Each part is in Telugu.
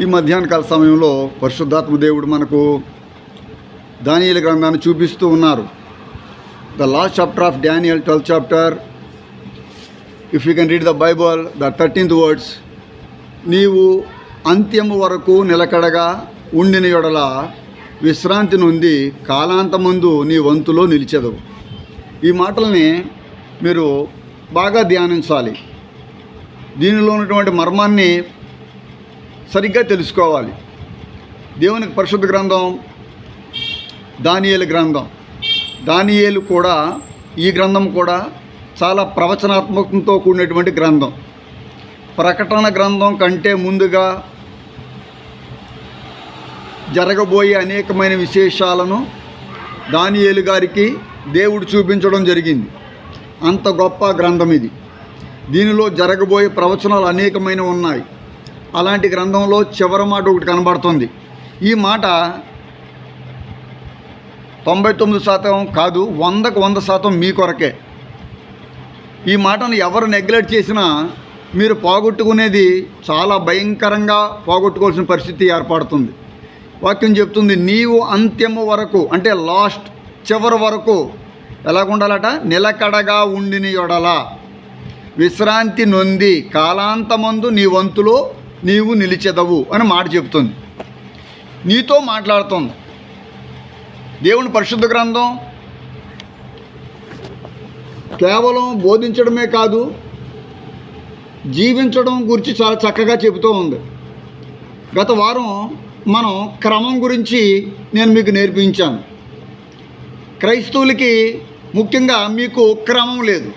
ఈ మధ్యాహ్న కాల సమయంలో పరిశుద్ధాత్మ దేవుడు మనకు దానియేలు గ్రంథాన్ని చూపిస్తూ ఉన్నారు. The last chapter of Daniel, 12th chapter. If you can read the Bible, the 13th words, నీవు అంత్యము వరకు నిలకడగా ఉండిన యెడల విశ్రాంతి నుండి కాలాంతమందు నీ వంతులో నిలిచెదవు. ఈ మాటల్ని మీరు బాగా ధ్యానించాలి. దీనిలో ఉన్నటువంటి మర్మాన్ని సరిగ్గా తెలుసుకోవాలి. దేవునికి పరిశుద్ధ గ్రంథం దానియేలు గ్రంథం. దానియేలు కూడా, ఈ గ్రంథం కూడా చాలా ప్రవచనాత్మకంతో కూడినటువంటి గ్రంథం. ప్రకటన గ్రంథం కంటే ముందుగా జరగబోయే అనేకమైన విశేషాలను దానియేలు గారికి దేవుడు చూపించడం జరిగింది. అంత గొప్ప గ్రంథం ఇది. దీనిలో జరగబోయే ప్రవచనాలు అనేకమైన ఉన్నాయి. అలాంటి గ్రంథంలో చివరి మాట ఒకటి కనబడుతుంది. ఈ మాట 99% కాదు, 100కు 100% మీ కొరకే. ఈ మాటను ఎవరు నెగ్లెక్ట్ చేసినా మీరు పోగొట్టుకునేది చాలా భయంకరంగా పోగొట్టుకోవాల్సిన పరిస్థితి ఏర్పడుతుంది. వాక్యం చెప్తుంది, నీవు అంత్యము వరకు, అంటే లాస్ట్, చివరి వరకు ఎలాగుండాలట? నిలకడగా ఉండిన యెడల విశ్రాంతి నొంది కాలాంతమందు నీ వంతులో నీవు నిలిచెదవు అని మాట చెప్తుంది. నీతో మాట్లాడుతుంది. దేవుని పరిశుద్ధ గ్రంథం కేవలం బోధించడమే కాదు, జీవించడం గురించి చాలా చక్కగా చెబుతూ ఉంది. గత వారం మనం క్రమం గురించి నేను మీకు నేర్పించాను. క్రైస్తవులకి ముఖ్యంగా మీకు క్రమం లేదు.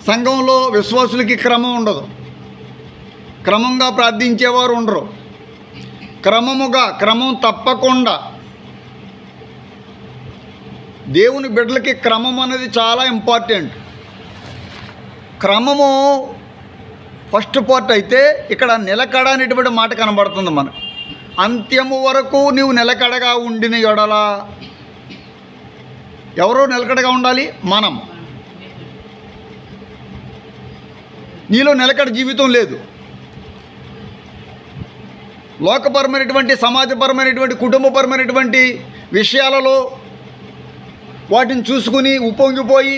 సంఘంలో విశ్వాసులకి క్రమం ఉండదు. క్రమంగా ప్రార్థించేవారు ఉండరు. క్రమం తప్పకుండా దేవుని బిడ్డలకి క్రమం అనేది చాలా ఇంపార్టెంట్. క్రమము ఫస్ట్ పార్ట్ అయితే ఇక్కడ నిలకడ అనేటువంటి మాట కనబడుతుంది మనకు. అంత్యము వరకు నీవు నిలకడగా ఉండిన యెడల, ఎవరో నిలకడగా ఉండాలి? మనం. నీలో నిలకడ జీవితం లేదు. లోకపరమైనటువంటి, సమాజపరమైనటువంటి, కుటుంబపరమైనటువంటి విషయాలలో వాటిని చూసుకుని ఉప్పొంగిపోయి,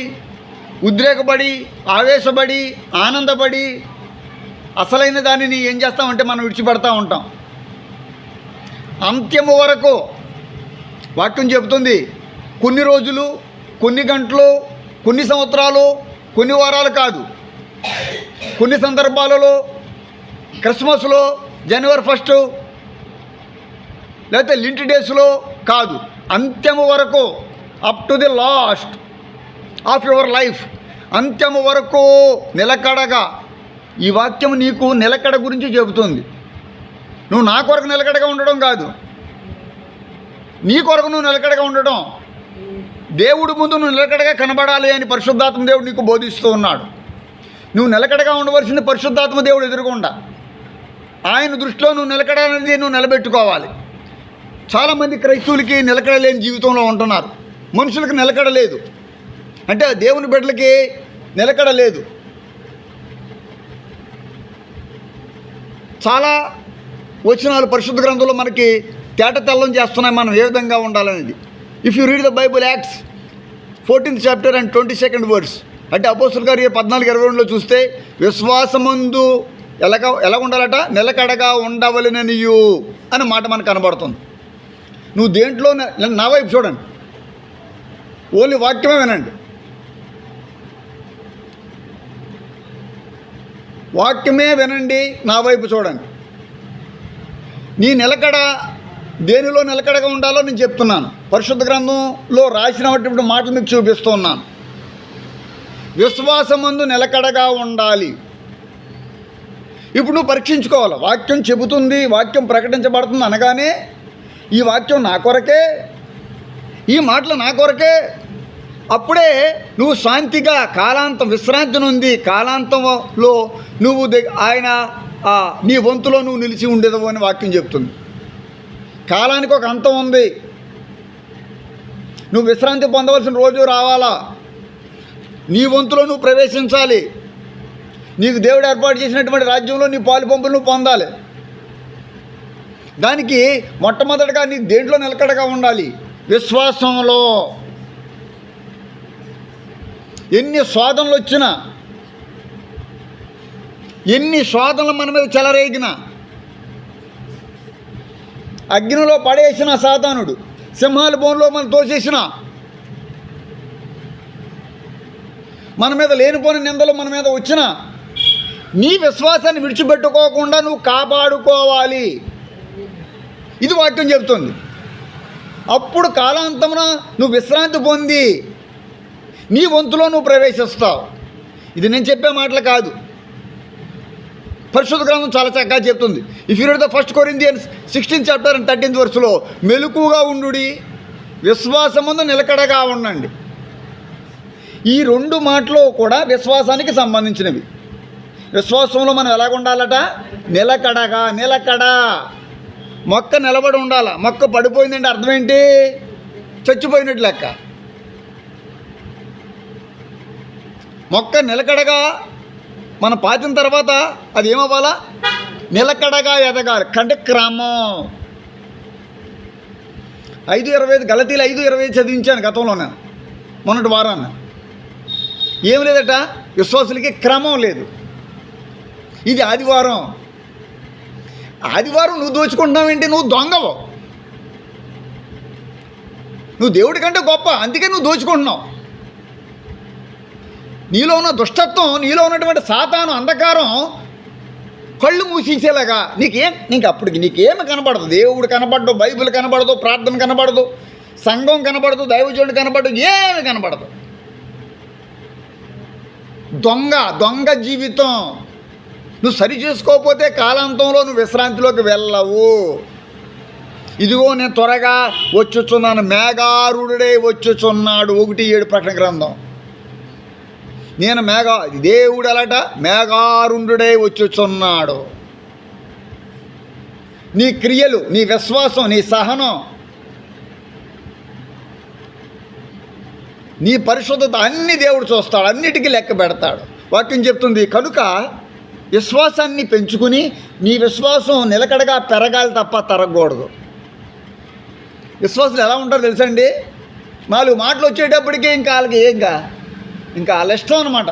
ఉద్రేకపడి, ఆవేశపడి, ఆనందపడి అసలైన దానిని ఏం చేస్తామంటే మనం విడిచిపెడతా ఉంటాం. అంత్యము వరకు వాక్యం చెబుతుంది. కొన్ని రోజులు, కొన్ని గంటలు, కొన్ని సంవత్సరాలు, కొన్ని వారాలు కాదు, కొన్ని సందర్భాలలో క్రిస్మస్లో, జనవరి 1 లేకపోతే లింట్ డేస్లో కాదు, అంత్యము వరకు, up to the last of your life, అంత్యము వరకు నిలకడగా. ఈ వాక్యం నీకు నిలకడ గురించి చెబుతుంది. నువ్వు నా కొరకు నిలకడగా ఉండడం కాదు, నీ కొరకు నువ్వు నిలకడగా ఉండడం. దేవుడి ముందు నువ్వు నిలకడగా కనబడాలి అని పరిశుద్ధాత్మ దేవుడు నీకు బోధిస్తూ ఉన్నాడు. నువ్వు నిలకడగా ఉండవలసింది పరిశుద్ధాత్మ దేవుడు ఎదురుగుండా. ఆయన దృష్టిలో నువ్వు నిలకడనేది నువ్వు నిలబెట్టుకోవాలి. చాలామంది క్రైస్తవులకి నిలకడ లేని జీవితంలో ఉంటున్నారు. మనుషులకు నిలకడ లేదు, అంటే దేవుని బిడ్డలకి నిలకడ లేదు. చాలా వచనాలు పరిశుద్ధ గ్రంథంలో మనకి తేటతెల్లం చేస్తున్నాయి మనం ఏ విధంగా ఉండాలనేది. If you read the Bible, acts 14th chapter and 22nd words, అంటే అపోస్తుల గారి 14:22 చూస్తే, విశ్వాసమందు ఎలా ఉండాలట? నిలకడగా ఉండవలెననియు అనే మాట మనకు కనబడుతుంది. నువ్వు దేంట్లో, నా వైపు చూడండి, ఓన్లీ వాక్యమే వినండి. వాక్యమే వినండి, నా వైపు చూడండి. నీ నిలకడ దేనిలో నిలకడగా ఉండాలో నేను చెప్తున్నాను. పరిశుద్ధ గ్రంథంలో రాసినటువంటి మాటలు మీకు చూపిస్తూ ఉన్నాను. విశ్వాసమందు నిలకడగా ఉండాలి. ఇప్పుడు నువ్వు పరీక్షించుకోవాలి. వాక్యం చెబుతుంది, వాక్యం ప్రకటించబడుతుంది అనగానే ఈ వాక్యం నా కొరకే, ఈ మాటలు నా కొరకే, అప్పుడే నువ్వు శాంతిగా కాలాంతం, విశ్రాంతి నుండి కాలాంతంలో నువ్వు ఆయన నీ వంతులో నువ్వు నిలిచి ఉండేదవు అని వాక్యం చెప్తుంది. కాలానికి ఒక అంతం ఉంది. నువ్వు విశ్రాంతి పొందవలసిన రోజు రావాలా. నీ వంతులో నువ్వు ప్రవేశించాలి. నీకు దేవుడు ఏర్పాటు చేసినటువంటి రాజ్యంలో నీ పాలు పంపులు నువ్వు పొందాలి. దానికి మొట్టమొదటిగా నీ దేంట్లో నిలకడగా ఉండాలి? విశ్వాసంలో. ఎన్ని శోధనలు వచ్చినా, ఎన్ని శోధనలు మన మీద చెలరేగినా, అగ్నిలో పడేసిన సాతానుడు, సింహాల బోన్లో మనం తోసేసిన, మన మీద లేనిపోని నిందలు మన మీద వచ్చినా, నీ విశ్వాసాన్ని విడిచిపెట్టుకోకుండా నువ్వు కాపాడుకోవాలి. ఇది వాక్యం చెబుతుంది. అప్పుడు కాలాంతమున నువ్వు విశ్రాంతి పొంది నీ వంతులో నువ్వు ప్రవేశిస్తావు. ఇది నేను చెప్పే మాటలు కాదు, పరిశుద్ధ గ్రంథం చాలా చక్కగా చెప్తుంది. If you read the 1 Corinthians 16th chapter and 13th verse, మెలకువగా ఉండుడి, విశ్వాసమందు నిలకడగా ఉండండి. ఈ 2 మాటలు కూడా విశ్వాసానికి సంబంధించినవి. విశ్వాసంలో మనం ఎలాగ ఉండాలట? నిలకడగా. నిలకడ. మొక్క నిలబడి ఉండాల. మొక్క పడిపోయిందంటే అర్థం ఏంటి? చచ్చిపోయినట్టు లెక్క. మొక్క నిలకడగా మనం పాతిన తర్వాత అది ఏమవ్వాలా? నిలకడగా ఎదగాలి. అంటే క్రమం. 5:25 గలతీలు 5:25 చదివించాను గతంలో నేను, మొన్నటి వారాన్ని. ఏం లేదట? విశ్వాసులకి క్రమం లేదు. ఇది ఆదివారం. ఆదివారం నువ్వు దోచుకుంటున్నావేంటి? నువ్వు దొంగవు. నువ్వు దేవుడి కంటే గొప్ప, అందుకే నువ్వు దోచుకుంటున్నావు. నీలో ఉన్న దుష్టత్వం, నీలో ఉన్నటువంటి సాతాను అంధకారం కళ్ళు మూసేసేలాగా అప్పటికి నీకేమి కనపడదు. దేవుడు కనపడదు, బైబిల్ కనపడదు, ప్రార్థన కనపడదు, సంఘం కనపడదు, దైవజనుడు కనపడదు, ఏమి కనపడదు. దొంగ జీవితం. నువ్వు సరి చేసుకోకపోతే కాలాంతంలో నువ్వు విశ్రాంతిలోకి వెళ్ళవు. ఇదిగో నేను త్వరగా వచ్చుచున్నాను, మేఘారుడే వచ్చుచున్నాడు. 1:7 ప్రకటన గ్రంథం. నేను దేవుడు ఎలాట? మేఘారుండుడే వచ్చుచున్నాడు. నీ క్రియలు, నీ విశ్వాసం, నీ సహనం, నీ పరిశుద్ధత అన్ని దేవుడు చూస్తాడు, అన్నిటికీ లెక్క పెడతాడు. వాక్యం చెప్తుంది. కనుక విశ్వాసాన్ని పెంచుకుని నీ విశ్వాసం నిలకడగా పెరగాలి తప్ప తరగకూడదు. విశ్వాసులు ఎలా ఉంటారో తెలుసండి? 4 మాటలు వచ్చేటప్పటికీ ఇంకా వాళ్ళకి ఇంకా వాళ్ళ ఇష్టం అనమాట.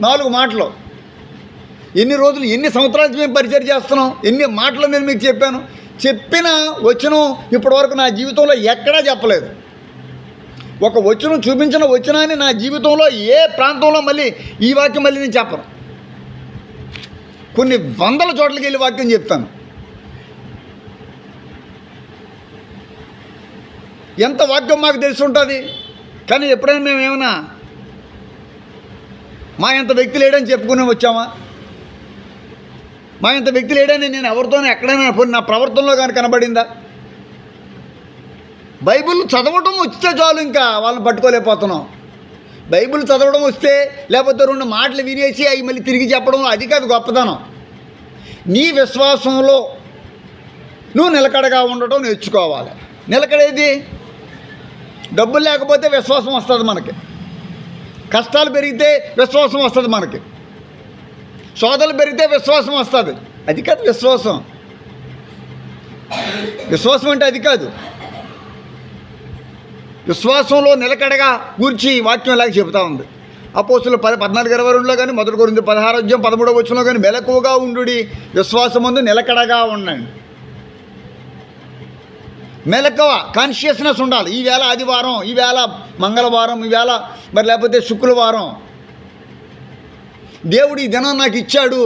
4 మాటలు. ఎన్ని రోజులు, ఎన్ని సంవత్సరాల నుంచి మేము పరిచయం చేస్తున్నాం, ఎన్ని మాటలు నేను మీకు చెప్పాను. చెప్పిన వచనం ఇప్పటివరకు నా జీవితంలో ఎక్కడా చెప్పలేదు. ఒక వచనం చూపించిన వచనాన్ని నా జీవితంలో ఏ ప్రాంతంలో మళ్ళీ ఈ వాక్యం మళ్ళీ నేను చెప్పను. కొన్ని వందల చోట్లకి వెళ్ళి వాక్యం చెప్తాను. ఎంత వాక్యం మాకు తెలిసి ఉంటుంది. కానీ ఎప్పుడైనా మేము ఏమన్నా మా ఇంత వ్యక్తి లేడని చెప్పుకుని వచ్చామా? మా ఇంత వ్యక్తి లేడని నేను ఎవరితోనే ఎక్కడైనా నా ప్రవర్తనలో కానీ కనబడిందా? బైబిల్ చదవడం వస్తే చాలు, ఇంకా వాళ్ళని పట్టుకోలేకపోతున్నాం. బైబిల్ చదవడం వస్తే, లేకపోతే 2 మాటలు వినేసి అవి మళ్ళీ తిరిగి చెప్పడం, అది కాదు గొప్పతనం. నీ విశ్వాసంలో నువ్వు నిలకడగా ఉండటం నేర్చుకోవాలి. నిలకడేది? డబ్బులు లేకపోతే విశ్వాసం వస్తుంది మనకి. కష్టాలు పెరిగితే విశ్వాసం వస్తుంది మనకి. శోధనలు పెరిగితే విశ్వాసం వస్తుంది. అది కాదు విశ్వాసం. విశ్వాసం అంటే అది కాదు. విశ్వాసంలో నిలకడగా గూర్చి వాక్యం ఇలాగ చెబుతూ ఉంది. అపోస్తులు 14:22 కానీ, 1 కొరింథీ 16:13 కానీ, మెలకువగా ఉండుడి, విశ్వాసమందు నిలకడగా ఉండండి. మెలకువ, కాన్షియస్నెస్ ఉండాలి. ఈవేళ ఆదివారం, ఈవేళ మంగళవారం, ఈవేళ మరి లేకపోతే శుక్రవారం, దేవుడు ఈ దినం నాకు ఇచ్చాడు,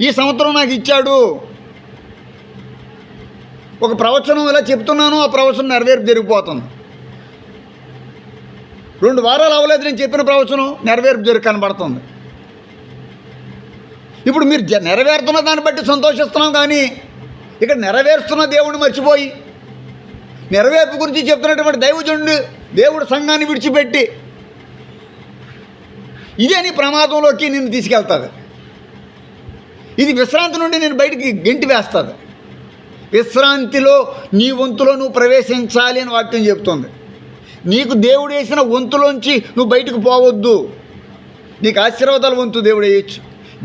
ఈ సంవత్సరం నాకు ఇచ్చాడు. ఒక ప్రవచనం ఇలా చెప్తున్నాను, ఆ ప్రవచనం నెరవేర్పు జరిగిపోతుంది. 2 వారాలు అవ్వలేదు నేను చెప్పిన ప్రవచనం, నెరవేర్పు కనబడుతుంది. ఇప్పుడు మీరు నెరవేరుతున్న దాన్ని బట్టి సంతోషిస్తున్నాం, కానీ ఇక్కడ నెరవేరుస్తున్న దేవుడిని మర్చిపోయి నెరవేర్పు గురించి చెప్తున్నటువంటి దైవజనుడు దేవుడు సంఘాన్ని విడిచిపెట్టి, ఇదే నీ ప్రమాదంలోకి నిన్ను తీసుకెళ్తుంది. ఇది విశ్రాంతి నుండి నేను బయటికి గెంటి వేస్తుంది. విశ్రాంతిలో నీ వంతులో నువ్వు ప్రవేశించాలి అని వాక్యం చెప్తుంది. నీకు దేవుడు వేసిన వంతులోంచి నువ్వు బయటకు పోవద్దు. నీకు ఆశీర్వాదాల వంతు దేవుడు వేయచ్చు,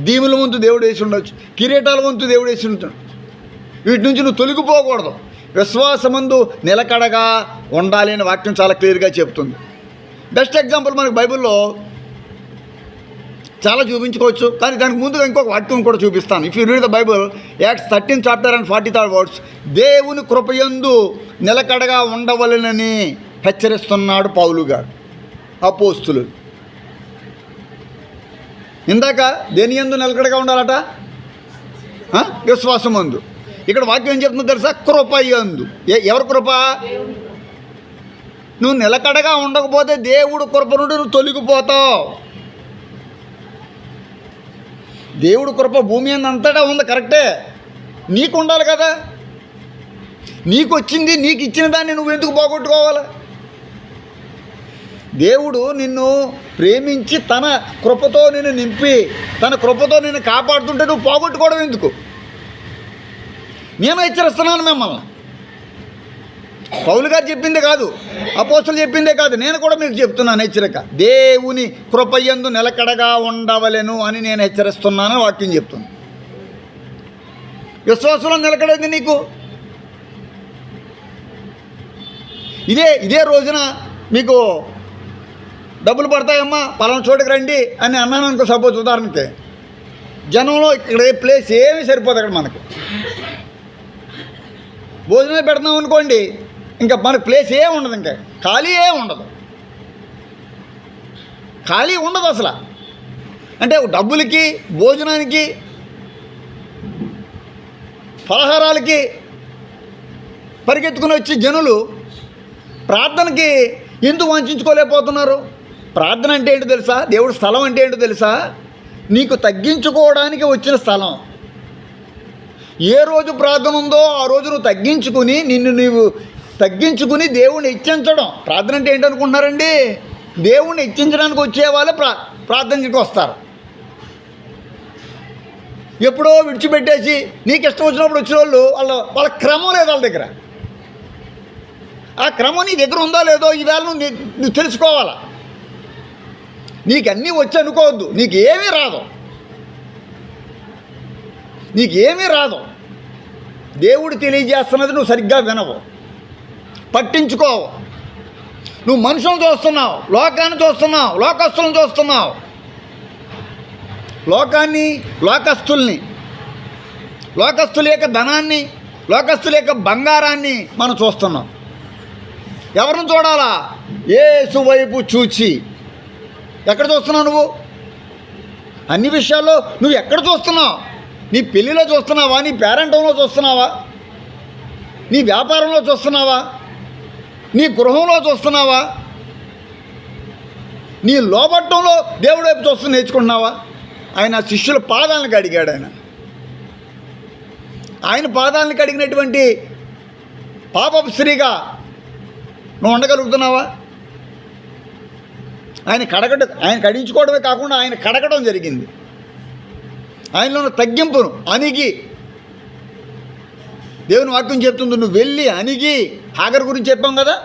దీవుల వంతు దేవుడు వేసి ఉండొచ్చు, కిరీటాల వంతు దేవుడు వేసి ఉండొచ్చు. వీటి నుంచి నువ్వు తొలగిపోకూడదు. విశ్వాసమందు నిలకడగా ఉండాలి అని వాక్యం చాలా క్లియర్గా చెప్తుంది. బెస్ట్ ఎగ్జాంపుల్ మనకు బైబిల్లో చాలా చూపించుకోవచ్చు, కానీ దానికి ముందుగా ఇంకొక వాక్యం కూడా చూపిస్తాను. If you read the Bible, Acts 13 chapter and 43 words, దేవుని కృపయందు నిలకడగా ఉండవలెనని హెచ్చరిస్తున్నాడు పౌలు గారు, అపోస్తులు. ఇందాక దేని యందు నిలకడగా ఉండాలట? విశ్వాసమందు. ఇక్కడ వాక్యం ఏం చెప్తుందో తెలుసా? కృపయందు. ఎవరి కృప? నువ్వు నిలకడగా ఉండకపోతే దేవుడు కృప నుండి నువ్వు తొలగిపోతావు. దేవుడు కృప భూమి అంతటా ఉంది, కరెక్టే. నీకు ఉండాలి కదా. నీకు వచ్చింది, నీకు ఇచ్చిన దాన్ని నువ్వు ఎందుకు పోగొట్టుకోవాలి? దేవుడు నిన్ను ప్రేమించి తన కృపతో నిన్ను నింపి తన కృపతో నిన్ను కాపాడుతుంటే నువ్వు పోగొట్టుకోవడం ఎందుకు? నేను హెచ్చరిస్తున్నాను మిమ్మల్ని. పౌలు గారు చెప్పిందే కాదు, అపోస్తలులు చెప్పిందే కాదు, నేను కూడా మీకు చెప్తున్నాను హెచ్చరిక. దేవుని కృపయందు నిలకడగా ఉండవలెను అని నేను హెచ్చరిస్తున్నాను వాక్యం చెప్తున్నాను. విశ్వాసంలో నిలకడేది నీకు. ఇదే రోజున మీకు డబ్బులు పడతాయమ్మా పలానా చోటుకి రండి అని అన్నాను అనుకో, సపోజ్ ఉదాహరణకి. జనంలో ఇక్కడ ప్లేస్ ఏమీ సరిపోదు అక్కడ మనకి. భోజనం పెడతాం అనుకోండి, ఇంకా మనకు ప్లేస్ ఏమి ఉండదు, ఇంకా ఖాళీ ఉండదు, ఖాళీ ఉండదు అసలు. అంటే డబ్బులకి, భోజనానికి, ఫలహారాలకి పరిగెత్తుకుని వచ్చి జనులు ప్రార్థనకి ఎందుకు వంచుకోలేకపోతున్నారు? ప్రార్థన అంటే ఏంటో తెలుసా? దేవుడి స్థలం అంటే ఏంటో తెలుసా? నీకు తగ్గించుకోవడానికి వచ్చిన స్థలం. ఏ రోజు ప్రార్థన ఉందో ఆ రోజు నువ్వు తగ్గించుకుని నీవు తగ్గించుకుని దేవుణ్ణి హెచ్చించడం. ప్రార్థన అంటే ఏంటనుకుంటున్నారండి? దేవుణ్ణి హెచ్చించడానికి వచ్చే వాళ్ళే ప్రార్థనకి వస్తారు. ఎప్పుడో విడిచిపెట్టేసి నీకు ఇష్టం వచ్చినప్పుడు వచ్చిన వాళ్ళు వాళ్ళ క్రమం లేదు వాళ్ళ దగ్గర. ఆ క్రమం నీ దగ్గర ఉందో లేదో ఈవేళ నువ్వు తెలుసుకోవాలా. నీకు అన్నీ వచ్చి అనుకోవద్దు, నీకేమీ రాదు. దేవుడు తెలియజేస్తున్నది నువ్వు సరిగ్గా వినవు, పట్టించుకోవు. నువ్వు మనుషులను చూస్తున్నావు, లోకాన్ని చూస్తున్నావు, లోకస్తులను చూస్తున్నావు. లోకాన్ని, లోకస్తుల యొక్క ధనాన్ని, లోకస్తుల యొక్క బంగారాన్ని మనం చూస్తున్నాం. ఎవరిని చూడాలా? యేసు వైపు చూచి. ఎక్కడ చూస్తున్నావు నువ్వు? అన్ని విషయాల్లో నువ్వు ఎక్కడ చూస్తున్నావు? నీ పెళ్ళిలో చూస్తున్నావా? నీ పేరెంటంలో చూస్తున్నావా? నీ వ్యాపారంలో చూస్తున్నావా? నీ గృహంలో చూస్తున్నావా? నీ లోబట్టంలో దేవుడి వైపు చూస్తూ నేర్చుకుంటున్నావా? ఆయన శిష్యుల పాదాలను కడిగాడు. ఆయన పాదాలను కడిగినటువంటి పాపపు స్త్రీగా నువ్వు ఉండగలుగుతున్నావా? ఆయన కడించుకోవడమే కాకుండా ఆయన కడగడం జరిగింది. ఆయనలో ఉన్న తగ్గింపును అణిగి, దేవుని వాక్యం చెప్తుంది, నువ్వు వెళ్ళి అణిగి. హాగర్ గురించి చెప్పాం కదా,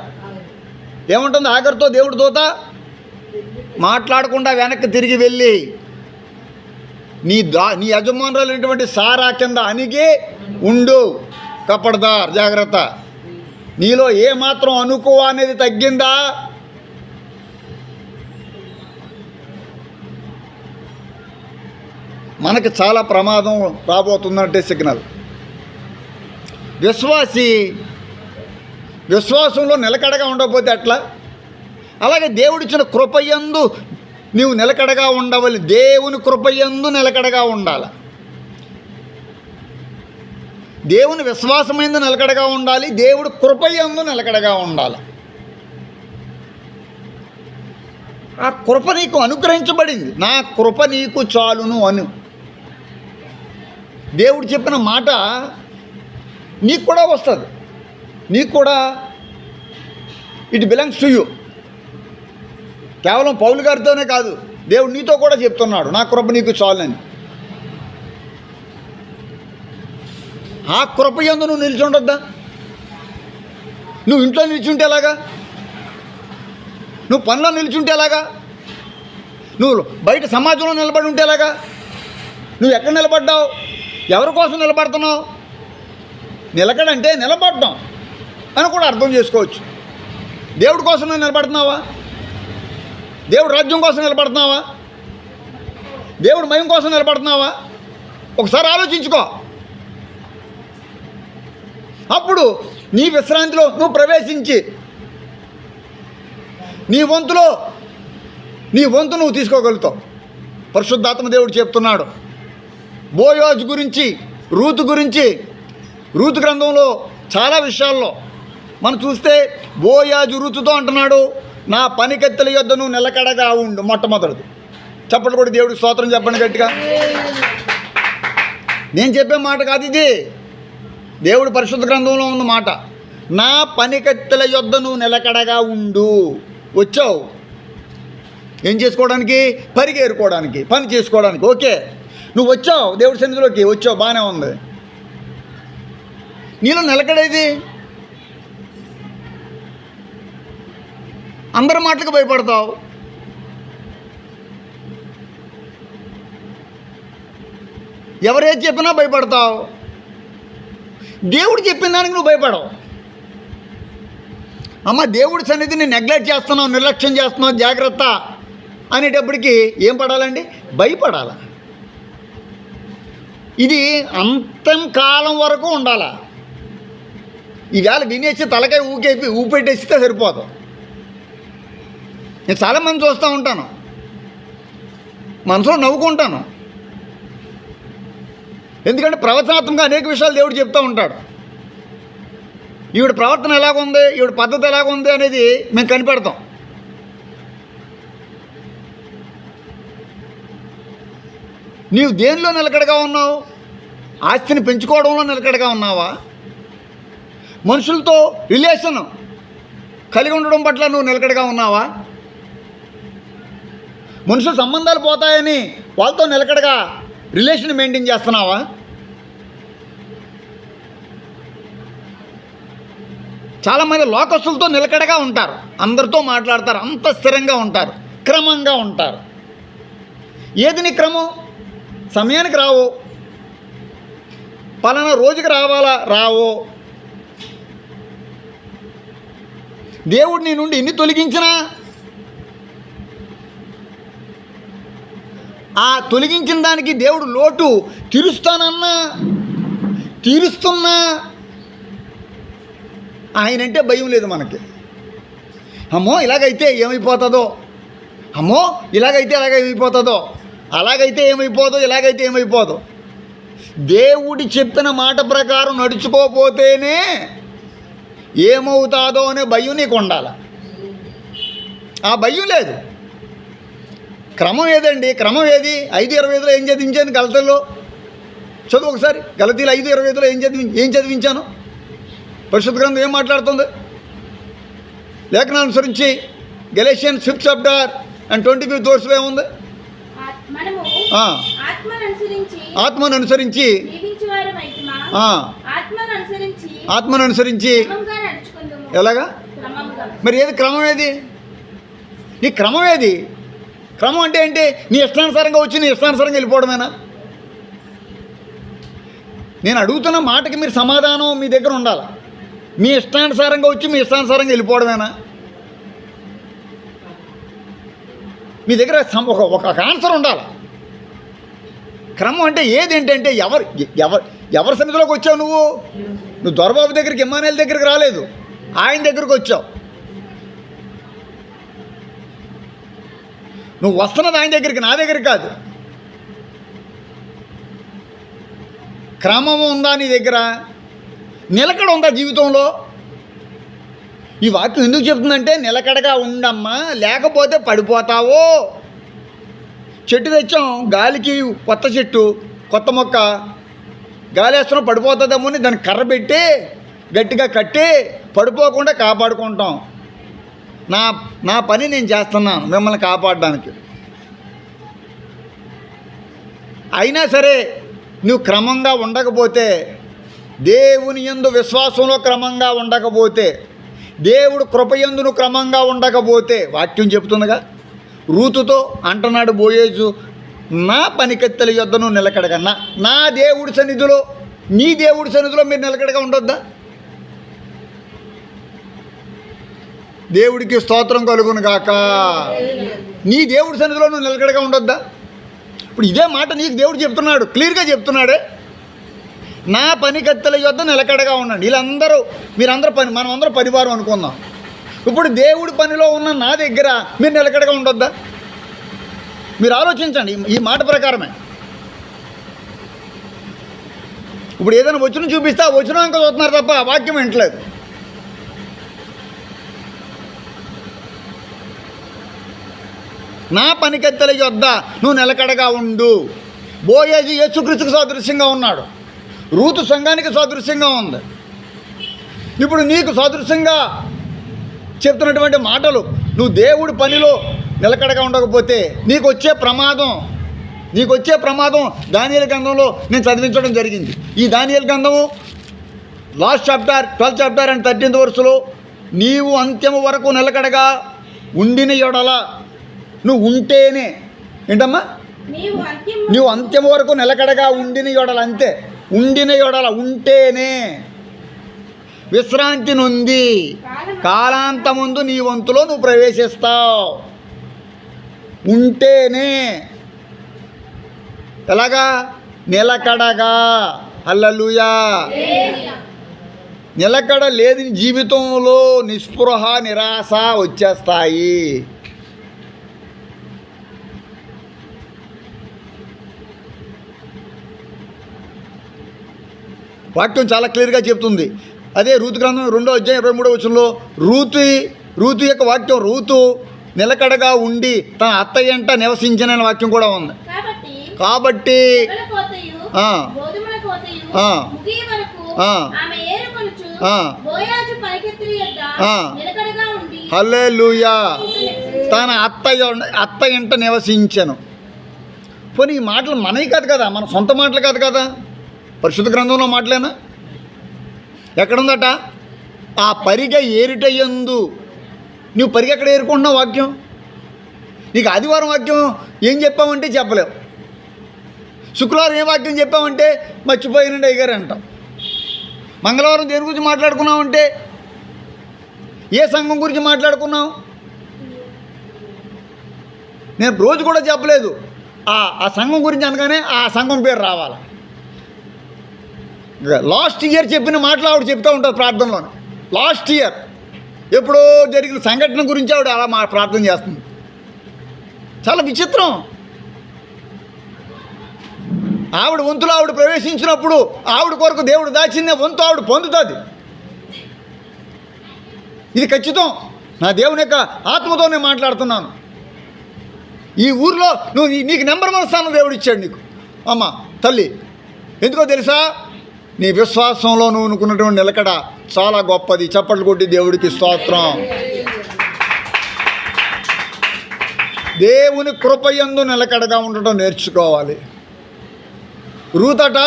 ఏముంటుంది హాగర్తో దేవుడి దూత? మాట్లాడకుండా వెనక్కి తిరిగి వెళ్ళి నీ యజమానురాలైనటువంటి సారా కింద అణిగి ఉండు, కపడదార్, జాగ్రత్త. నీలో ఏమాత్రం అనుకువ అనేది తగ్గిందా? మనకి చాలా ప్రమాదం రాబోతుందంటే సిగ్నల్. విశ్వాసంలో నిలకడగా ఉండకపోతే ఎట్లా? అలాగే దేవుడిచ్చిన కృపయందు నీవు నిలకడగా ఉండవాలి. దేవుని కృపయందు నిలకడగా ఉండాలి. దేవుని విశ్వాసమైందు నిలకడగా ఉండాలి. దేవుడు కృపయందు నిలకడగా ఉండాలి. ఆ కృప నీకు అనుగ్రహించబడింది. నా కృప నీకు చాలును అను. దేవుడు చెప్పిన మాట నీకు కూడా వస్తుంది. నీకు కూడా ఇట్ బిలాంగ్స్ టు యూ. కేవలం పౌలు గారితోనే కాదు, దేవుడు నీతో కూడా చెప్తున్నాడు, నా కృప నీకు చాలని. ఆ కృప యందు నువ్వు నిలిచి ఉండొద్దా? నువ్వు ఇంట్లో నిలిచుంటే ఎలాగా? నువ్వు పనిలో నిలిచుంటే ఎలాగా? నువ్వు బయట సమాజంలో నిలబడి ఉంటే ఎలాగా? నువ్వు ఎక్కడ నిలబడ్డావు? ఎవరి కోసం నిలబడుతున్నావు? నిలకడంటే నిలబడడం అని కూడా అర్థం చేసుకోవచ్చు. దేవుడి కోసం నువ్వు నిలబడుతున్నావా? దేవుడి రాజ్యం కోసం నిలబడుతున్నావా? దేవుడి మహిమ కోసం నిలబడుతున్నావా? ఒకసారి ఆలోచించుకో. అప్పుడు నీ విశ్రాంతిలో నువ్వు ప్రవేశించి నీ వంతు నువ్వు తీసుకోగలుగుతావు. పరిశుద్ధాత్మ దేవుడు చెప్తున్నాడు బోయోజు గురించి, రూతు గ్రంథంలో చాలా విషయాల్లో మనం చూస్తే బోయాజు రూతుతో అంటున్నాడు, నా పనికత్తెల యొద్ద నువ్వు నిలకడగా ఉండు. మొట్టమొదటిది చప్పట్లు కూడా దేవుడికి స్తోత్రం చెప్పండి గట్టిగా. నేను చెప్పే మాట కాదు ఇది, దేవుడి పరిశుద్ధ గ్రంథంలో ఉన్న మాట. నా పనికత్తెల యొద్ద నువ్వు నిలకడగా ఉండు. వచ్చావు ఏం చేసుకోవడానికి? పరిగేరుకోవడానికి, పని చేసుకోవడానికి. ఓకే, నువ్వు వచ్చావు దేవుడి సన్నిధిలోకి, వచ్చావు, బాగానే ఉంది. నీలో నిలకడేది? అందరి మాటలకు భయపడతావు. ఎవరేది చెప్పినా భయపడతావు. దేవుడు చెప్పిన దానికి నువ్వు భయపడవు. అమ్మ, దేవుడి సన్నిధిని నెగ్లెక్ట్ చేస్తున్నావు, నిర్లక్ష్యం చేస్తున్నావు, జాగ్రత్త అనేటప్పటికి ఏం పడాలండి? భయపడాల. ఇది అంతం కాలం వరకు ఉండాలా. ఈవేళ వినేసి తలకాయ ఊపెట్టేస్తే సరిపోదు. నేను చాలామంది చూస్తూ ఉంటాను, మనసులో నవ్వుకుంటాను. ఎందుకంటే ప్రవచనాత్మకంగా అనేక విషయాలు దేవుడు చెప్తూ ఉంటాడు. ఈవిడ ప్రవర్తన ఎలాగుంది, ఈవిడ పద్ధతి ఎలాగుంది అనేది మేము కనిపెడతాం. నీవు దేనిలో నిలకడగా ఉన్నావు? ఆస్తిని పెంచుకోవడంలో నిలకడగా ఉన్నావా? మనుషులతో రిలేషన్ కలిగి ఉండడం పట్ల నువ్వు నిలకడగా ఉన్నావా? మనుషుల సంబంధాలు పోతాయని వాళ్ళతో నిలకడగా రిలేషన్ మెయింటైన్ చేస్తున్నావా? చాలామంది లోకస్తులతో నిలకడగా ఉంటారు, అందరితో మాట్లాడతారు, అంత స్థిరంగా ఉంటారు, క్రమంగా ఉంటారు. ఏది నీ క్రమం? సమయానికి రావు, పలానా రోజుకి రావో. దేవుడు నీ నుండి ఎన్ని తొలగించినా ఆ తొలగించిన దానికి దేవుడు లోటు తీరుస్తున్నా ఆయనంటే భయం లేదు మనకి. అమ్మో ఇలాగైతే ఏమైపోతుందో, అమ్మో ఇలాగైతే ఏమైపోతుందో, అలాగైతే ఏమైపోదో, ఇలాగైతే ఏమైపోదో. దేవుడి చెప్పిన మాట ప్రకారం నడుచుకోపోతేనే ఏమవుతాదో అనే భయం నీకు ఉండాలి. ఆ భయం లేదు. క్రమం ఏదండి? క్రమం ఏది? 5:25లో ఏం చదివించాను గలతీలో? చదువు ఒకసారి. గలతీలు 5:25లో ఏం చదివించాను? పరిశుద్ధ గ్రంథం ఏం మాట్లాడుతుంది? లేఖనాన్ని అనుసరించి Galatians 5th chapter and 25th verse ఏముంది? ఆత్మను అనుసరించి ఎలాగా? మరి ఏది క్రమం? ఏది నీ క్రమం? ఏది క్రమం అంటే ఏంటి? నీ ఇష్టానుసారంగా వచ్చి నీ ఇష్టానుసారంగా వెళ్ళిపోవడమేనా? నేను అడుగుతున్న మాటకి మీరు సమాధానం మీ దగ్గర ఉండాలి. మీ ఇష్టానుసారంగా వచ్చి మీ ఇష్టానుసారంగా వెళ్ళిపోవడమేనా? మీ దగ్గర ఒక ఆన్సర్ ఉండాలి. క్రమం అంటే ఏంటంటే ఎవరి సన్నిధిలోకి వచ్చావు? నువ్వు దొరబాబు దగ్గరికి, ఇమ్మానుయేల్ దగ్గరికి రాలేదు, ఆయన దగ్గరికి వచ్చావు. నువ్వు వస్తున్నది ఆయన దగ్గరికి, నా దగ్గరికి కాదు. క్రమం ఉందా నీ దగ్గర? నిలకడ ఉందా జీవితంలో? ఈ వాక్యం ఎందుకు చెప్తుందంటే నిలకడగా ఉండమ్మా, లేకపోతే పడిపోతావో. చెట్టు తెచ్చాం, గాలికి కొత్త చెట్టు, కొత్త మొక్క, గాలి వేస్తున్నాం పడిపోతుందేమో అని దాన్ని కర్ర పెట్టి గట్టిగా కట్టి పడిపోకుండా కాపాడుకుంటాం. నా పని నేను చేస్తున్నాను మిమ్మల్ని కాపాడడానికి. అయినా సరే నువ్వు క్రమంగా ఉండకపోతే, దేవుని యందు విశ్వాసంలో క్రమంగా ఉండకపోతే, దేవుడు కృపయందు నువ్వు క్రమంగా ఉండకపోతే, వాక్యం చెబుతుందిగా, రూతుతో అంటున్నాడు బోయేజు, నా పనికత్తెల యొద్ద నువ్వు నిలకడగా, నా దేవుడి సన్నిధిలో మీ దేవుడి సన్నిధిలో మీరు నిలకడగా ఉండొద్దా? దేవుడికి స్తోత్రం కలుగును గాక. నీ దేవుడి సన్నిధిలో నువ్వు నిలకడగా ఉండొద్దా? ఇప్పుడు ఇదే మాట నీకు దేవుడు చెప్తున్నాడు, క్లియర్గా చెప్తున్నాడే, నా పనికత్తెల యొద్ద నిలకడగా ఉండండి. వీళ్ళందరూ మీరందరూ మనమందరూ పరివారం అనుకుందాం. ఇప్పుడు దేవుడి పనిలో ఉన్న నా దగ్గర మీరు నిలకడగా ఉండొద్దా? మీరు ఆలోచించండి ఈ మాట ప్రకారమే. ఇప్పుడు ఏదైనా వచనం చూపిస్తే ఆ వచనం ఇంకా చూస్తున్నారు తప్ప ఆ వాక్యం వింటలేదు. నా పనికత్తెల యొద్ద నువ్వు నిలకడగా ఉండు. బోయేజు యేసుక్రీస్తుకు సాదృశ్యంగా ఉన్నాడు, రూతు సంఘానికి సాదృశ్యంగా ఉంది. ఇప్పుడు నీకు సాదృశ్యంగా చెప్తున్నటువంటి మాటలు, నువ్వు దేవుడి పనిలో నిలకడగా ఉండకపోతే నీకు వచ్చే ప్రమాదం దానియేలు గ్రంథంలో నేను చదివించడం జరిగింది. ఈ దానియేలు గ్రంథము last chapter 12th chapter and 13th వర్స్లో, నీవు అంత్యము వరకు నిలకడగా ఉండిన యొడల, నువ్వు ఉంటేనే ఏంటమ్మా, నువ్వు అంత్యం వరకు నిలకడగా ఉండిన యొడల, అంతే, ఉండిన యొడల ఉంటేనే విశ్రాంతి నొంది కాలాంతముందు నీ వంతులో నువ్వు ప్రవేశిస్తావు. ఉంటేనే ఎలాగా? నిలకడగా. హల్లెలూయా. నిలకడ లేని జీవితంలో నిస్పృహ, నిరాశ వచ్చేస్తాయి. వాక్యం చాలా క్లియర్గా చెప్తుంది. అదే రూతు గ్రంథం 2వ అధ్యాయం 23వ వచనంలో రూతు యొక్క వాక్యం, రూతు నిలకడగా ఉండి తన అత్తయ్యంట నివసించిన వాక్యం కూడా ఉంది. కాబట్టి హల్లెలూయా, తన అత్తయ్యంట నివసించను. పోనీ ఈ మాటలు మనవి కాదు కదా, మన సొంత మాటలు కాదు కదా, పరిశుద్ధ గ్రంథంలో మాటలేనా? ఎక్కడుందట? ఆ పరిగె ఏరిటయందు. నువ్వు పరిగె ఎక్కడ ఏరుకుంటున్నావు? వాక్యం నీకు ఆదివారం వాక్యం ఏం చెప్పామంటే చెప్పలేవు, శుక్రవారం ఏ వాక్యం చెప్పామంటే మర్చిపోయినండి అయ్యారు అంటాం, మంగళవారం దేని గురించి మాట్లాడుకున్నామంటే ఏ సంఘం గురించి మాట్లాడుకున్నాం? నేను రోజు కూడా చెప్పలేదు. ఆ సంఘం గురించి అనగానే ఆ సంఘం పేరు రావాలి. లాస్ట్ ఇయర్ చెప్పిన మాటలు ఆవిడ చెప్తూ ఉంటుంది ప్రార్థనలోనే. లాస్ట్ ఇయర్ ఎప్పుడో జరిగిన సంఘటన గురించి ఆవిడ అలా ప్రార్థన చేస్తుంది. చాలా విచిత్రం. ఆవిడ వంతులో ఆవిడ ప్రవేశించినప్పుడు ఆవిడ కొరకు దేవుడు దాచిందే వంతు ఆవిడ పొందుతుంది. ఇది ఖచ్చితం. నా దేవుని యొక్క ఆత్మతో నేను మాట్లాడుతున్నాను. ఈ ఊరిలో నీకు నెంబర్ 1 స్థానం దేవుడు ఇచ్చాడు నీకు, అమ్మ తల్లి. ఎందుకో తెలుసా? నీ విశ్వాసంలో నువ్వు అనుకున్నటువంటి నిలకడ చాలా గొప్పది. చప్పట్లు కొట్టి దేవుడికి స్తోత్రం. దేవుని కృపయందు నిలకడగా ఉండటం నేర్చుకోవాలి. రూతట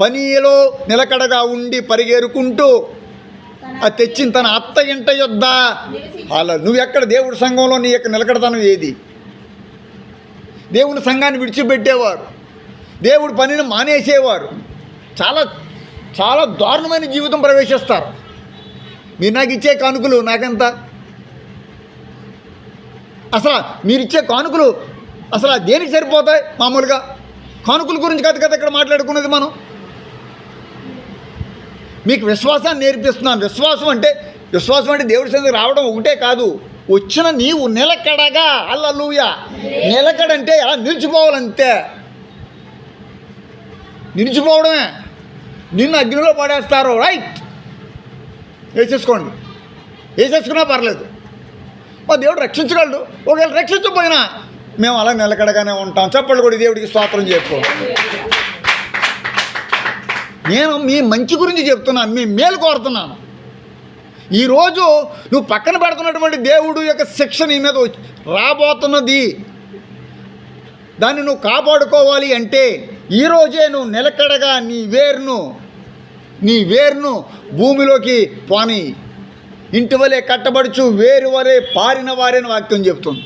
పనిలో నిలకడగా ఉండి పరిగెరుకుంటూ అది తెచ్చిన తన అత్త ఇంట యొద్ద. అలా నువ్వు ఎక్కడ దేవుడి సంఘంలో నీ యొక్క నిలకడతనం ఏది? దేవుని సంఘాన్ని విడిచిపెట్టేవారు, దేవుడి పనిని మానేసేవారు చాలా చాలా దారుణమైన జీవితం ప్రవేశిస్తారు. మీరు నాకు ఇచ్చే కానుకలు నాకెంత? అసలు మీరిచ్చే కానుకలు అసలు దేనికి సరిపోతాయి? మామూలుగా కానుకల గురించి కాదు కదా ఇక్కడ మాట్లాడుకున్నది మనం. మీకు విశ్వాసాన్ని నేర్పిస్తున్నాను. విశ్వాసం అంటే దేవుడి సన్నిధికి రావడం ఒకటే కాదు, వచ్చిన నీవు నిలకడగా. హల్లెలూయా. నిలకడంటే అలా నిలిచిపోవాలంతే, నిలిచిపోవడమే. నిన్ను అగ్నిలో పడేస్తారు, రైట్, వేసేసుకున్నా పర్లేదు, మా దేవుడు రక్షించగలడు. ఒకవేళ రక్షించకపోయినా మేము అలా నిలకడగానే ఉంటాం. చప్పట్లు కూడా దేవుడికి స్తోత్రం చేసుకో. నేను మీ మంచి గురించి చెప్తున్నాను, మీ మేలు కోరుతున్నాను. ఈరోజు నువ్వు పక్కన పెడుతున్నటువంటి దేవుడు యొక్క శిక్ష నీ మీద రాబోతున్నది. దాన్ని నువ్వు కాపాడుకోవాలి అంటే ఈరోజే నువ్వు నిలకడగా నీ వేరును భూమిలోకి పోని. ఇంటి వలె కట్టబడుచు వేరు వలె పారిన వారేని వాక్యం చెప్తుంది.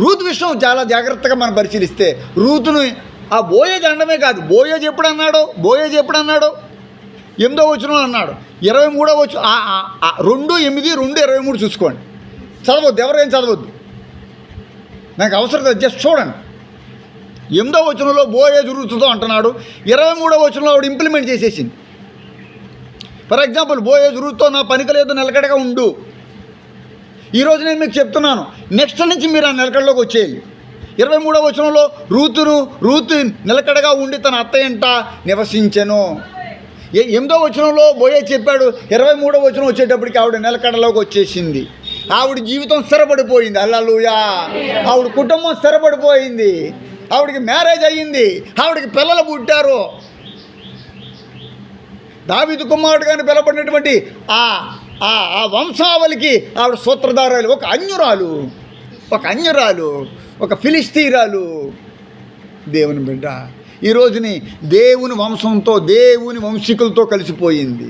రూతు విషయం చాలా జాగ్రత్తగా మనం పరిశీలిస్తే, రూతును ఆ బోయేజ్ అనడమే కాదు, బోయేజ్ ఎప్పుడు అన్నాడు, 8వ వచనంలో అన్నాడు. 23వ వచనం 2:8-2:23 చూసుకోండి. చదవద్దు, ఎవరేం చదవద్దు, నాకు అవసరం లేదు, జస్ట్ చూడండి. 8వ వచనంలో బోయేజ్ రూతుతో అంటున్నాడు. 23వ వచనంలో ఆవిడ ఇంప్లిమెంట్ చేసేసింది. ఫర్ ఎగ్జాంపుల్, బోయేజ్ రూతుతో నా పనికి లేదు, నిలకడగా ఉండు. ఈరోజు నేను మీకు చెప్తున్నాను, నెక్స్ట్ నుంచి మీరు ఆ నిలకడలోకి వచ్చేయాలి. 23వ వచనంలో రూతు నిలకడగా ఉండి తన అత్తయ్యంట నివసించెను. 8వ వచనంలో బోయేజ్ చెప్పాడు. 23వ వచనం వచ్చేటప్పటికి ఆవిడ నిలకడలోకి వచ్చేసింది. ఆవిడ జీవితం స్థిరపడిపోయింది. హల్లెలూయా. ఆవిడ కుటుంబం స్థిరపడిపోయింది. ఆవిడకి మ్యారేజ్ అయ్యింది. ఆవిడకి పిల్లలు పుట్టారు. దావీదు కుమారుడుగాని పిలబడినటువంటి ఆ వంశావళికి ఆవిడ సూత్రధారాలు. ఒక అన్యురాలు, ఒక ఫిలిస్తీరాలు. దేవుని బిడ్డ ఈ రోజుని దేవుని వంశంతో, దేవుని వంశీకులతో కలిసిపోయింది.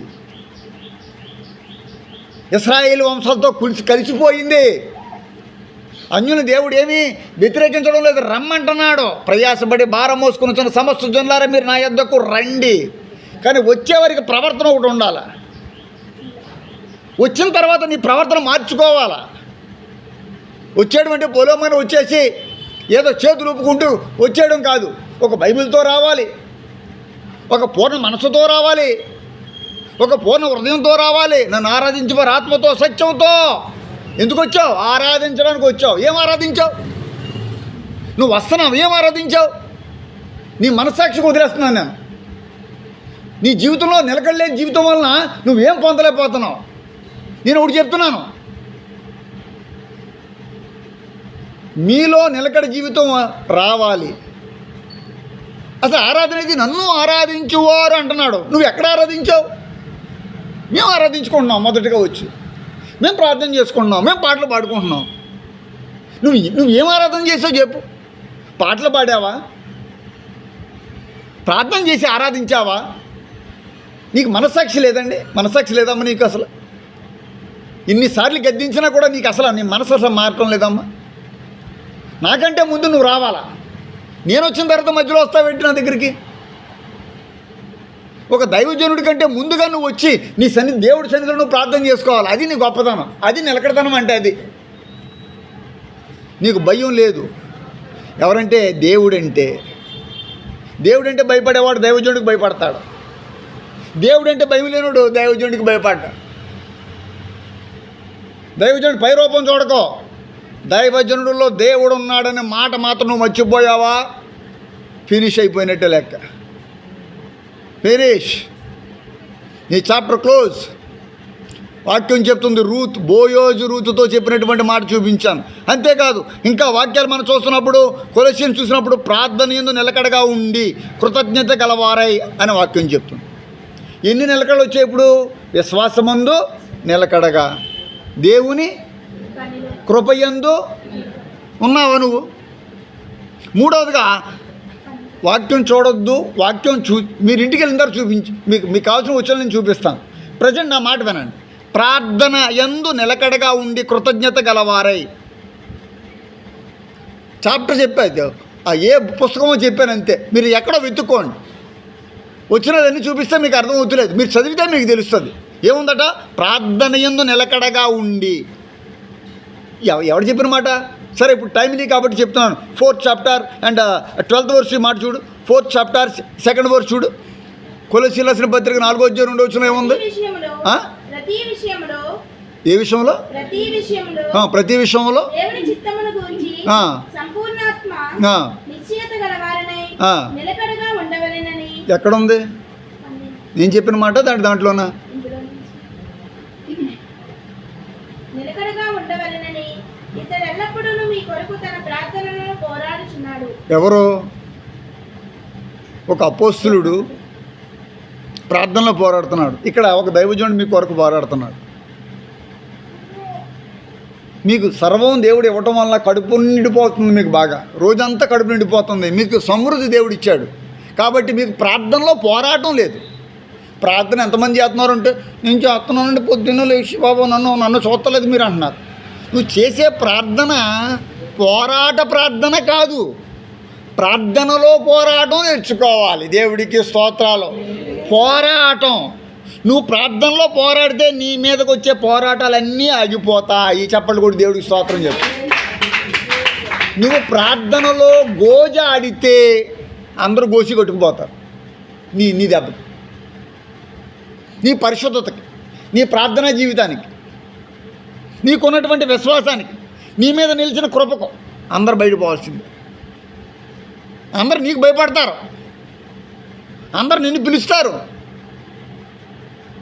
ఇశ్రాయేలు వంశాలతో కలిసిపోయింది. అన్యుని దేవుడు ఏమీ వ్యతిరేకించడం లేదు, రమ్మంటున్నాడు. ప్రయాసపడి భారం మోసుకుని వచ్చిన సమస్త జనులారా మీరు నా యొద్దకు రండి. కానీ వచ్చేవారికి ప్రవర్తన ఒకటి ఉండాలి. వచ్చిన తర్వాత నీ ప్రవర్తన మార్చుకోవాలా. వచ్చేయడం అంటే పొలోమని వచ్చేసి ఏదో చేతులు ఊపుకుంటూ వచ్చేయడం కాదు. ఒక బైబిల్తో రావాలి, ఒక పూర్ణ మనసుతో రావాలి, ఒక పూర్ణ హృదయంతో రావాలి. నన్ను ఆరాధించేవారు ఆత్మతో సత్యంతో. ఎందుకు వచ్చావు? ఆరాధించడానికి వచ్చావు. ఏం ఆరాధించావు? నువ్వు వస్తున్నావు, ఏం ఆరాధించావు? నీ మనస్సాక్షికి వదిలేస్తున్నాను నేను. నీ జీవితంలో నిలకడలేని జీవితం వలన నువ్వేం పొందలేకపోతున్నావు. నేను ఒకటి చెప్తున్నాను, మీలో నిలకడ జీవితం రావాలి. అసలు ఆరాధన ఇది నన్ను ఆరాధించువారు అంటున్నాడు. నువ్వు ఎక్కడ ఆరాధించావు? మేము ఆరాధించుకుంటున్నాం. మొదటిగా వచ్చి మేము ప్రార్థన చేసుకుంటున్నాం, మేము పాటలు పాడుకుంటున్నాం. నువ్వేం ఆరాధన చేసావు చెప్పు? పాటలు పాడావా? ప్రార్థన చేసి ఆరాధించావా? నీకు మనస్సాక్షి లేదండి? మనస్సాక్షి లేదమ్మా నీకు? అసలు ఇన్నిసార్లు గద్దించినా కూడా నీకు అసలు నీ మనసు అసలు మార్గం లేదమ్మా. నాకంటే ముందు నువ్వు రావాలా. నేను వచ్చిన తర్వాత మధ్యలో వస్తావేంటి నా దగ్గరికి? ఒక దైవజనుడి కంటే ముందుగా నువ్వు వచ్చి నీ దేవుడి సన్నిధిలో నువ్వు ప్రార్థన చేసుకోవాలి. అది నీ గొప్పతనం, అది నిలకడతనం. అంటే అది నీకు భయం లేదు. ఎవరంటే దేవుడంటే భయపడేవాడు దైవజనుడికి భయపడతాడు. దేవుడంటే భయం లేనుడు దైవజనుడికి భయపడ్డాడు. దైవజనుడి పై రూపం చూడకో. దైవజనుడిలో దేవుడు ఉన్నాడనే మాట మాత్రం నువ్వు మర్చిపోయావా, ఫినిష్ అయిపోయినట్టే లెక్క. ఫినిష్. నీ చాప్టర్ క్లోజ్. వాక్యం చెప్తుంది, బోయోజు రూతుతో చెప్పినటువంటి మాట చూపించాను. అంతేకాదు ఇంకా వాక్యాలు మనం చూస్తున్నప్పుడు, కొలస్సీని చూసినప్పుడు ప్రార్థన యందు నిలకడగా ఉండి కృతజ్ఞత గలవారై అనే వాక్యం చెప్తుంది. ఎన్ని నిలకడలు వచ్చాయి ఇప్పుడు? విశ్వాసమందు నిలకడగా, దేవుని కృపయందు ఉన్నావా నువ్వు? మూడవదిగా వాక్యం చూడొద్దు. వాక్యం మీరు ఇంటికి వెళ్ళిన తర్వాత మీకు కావాల్సిన వచ్చిన నేను చూపిస్తాను. ప్రజెంట్ నా మాట వినండి. ప్రార్థన యందు నిలకడగా ఉండి కృతజ్ఞత గలవారై. చాప్టర్ చెప్పాను, ఏ పుస్తకమో చెప్పాను అంతే. మీరు ఎక్కడో వెతుక్కోండి. వచ్చినదన్నీ చూపిస్తే మీకు అర్థం అవుతులేదు. మీరు చదివితే మీకు తెలుస్తుంది. ఏముందట? ప్రార్థన యందు నిలకడగా ఉండి. ఎవరు చెప్పిన మాట? సరే ఇప్పుడు టైం లేదు కాబట్టి చెప్తున్నాను. 4th chapter and 12th verse మాట చూడు. 4th చాప్టర్ 2nd వర్స్ చూడు. కొలస్సీయులకు రాసిన పత్రిక 4వ అధ్యాయం 2వ వచనం ఏముంది? ఏ విషయంలో? ప్రతి విషయంలో ఎక్కడుంది? నేను చెప్పిన మాట దాంట్లోనా? ఎవరు? ఒక అపోస్తలుడు ప్రార్థనలో పోరాడుతున్నాడు. ఇక్కడ ఒక దైవజనుడు మీ కొరకు పోరాడుతున్నాడు. మీకు సర్వం దేవుడు ఇవ్వటం వల్ల కడుపు నిండిపోతుంది. మీకు బాగా రోజంతా కడుపు నిండిపోతుంది. మీకు సమృద్ధి దేవుడు ఇచ్చాడు కాబట్టి మీకు ప్రార్థనలో పోరాటం లేదు. ప్రార్థన ఎంతమంది చేస్తున్నారంటే, నేను చేస్తున్నానంటే పొద్దున్న లేచి బాబు నన్ను చూస్తలేదు మీరు అంటున్నారు. నువ్వు చేసే ప్రార్థన పోరాట ప్రార్థన కాదు. ప్రార్థనలో పోరాటం నేర్చుకోవాలి. దేవుడికి స్తోత్రాలు. పోరాటం. నువ్వు ప్రార్థనలో పోరాడితే నీ మీదకి వచ్చే పోరాటాలన్నీ ఆగిపోతాయి. చెప్పండి కూడా దేవుడికి స్తోత్రం చెప్పు. నువ్వు ప్రార్థనలో గోజ ఆడితే అందరూ గోసి కొట్టుకుపోతారు. నీ దెబ్బకి, నీ పరిశుద్ధతకి, నీ ప్రార్థనా జీవితానికి, నీకున్నటువంటి విశ్వాసానికి, నీ మీద నిలిచిన కృపకు అందరు బయటపోవాల్సిందే. అందరు నీకు భయపడతారు, అందరు నిన్ను పిలుస్తారు.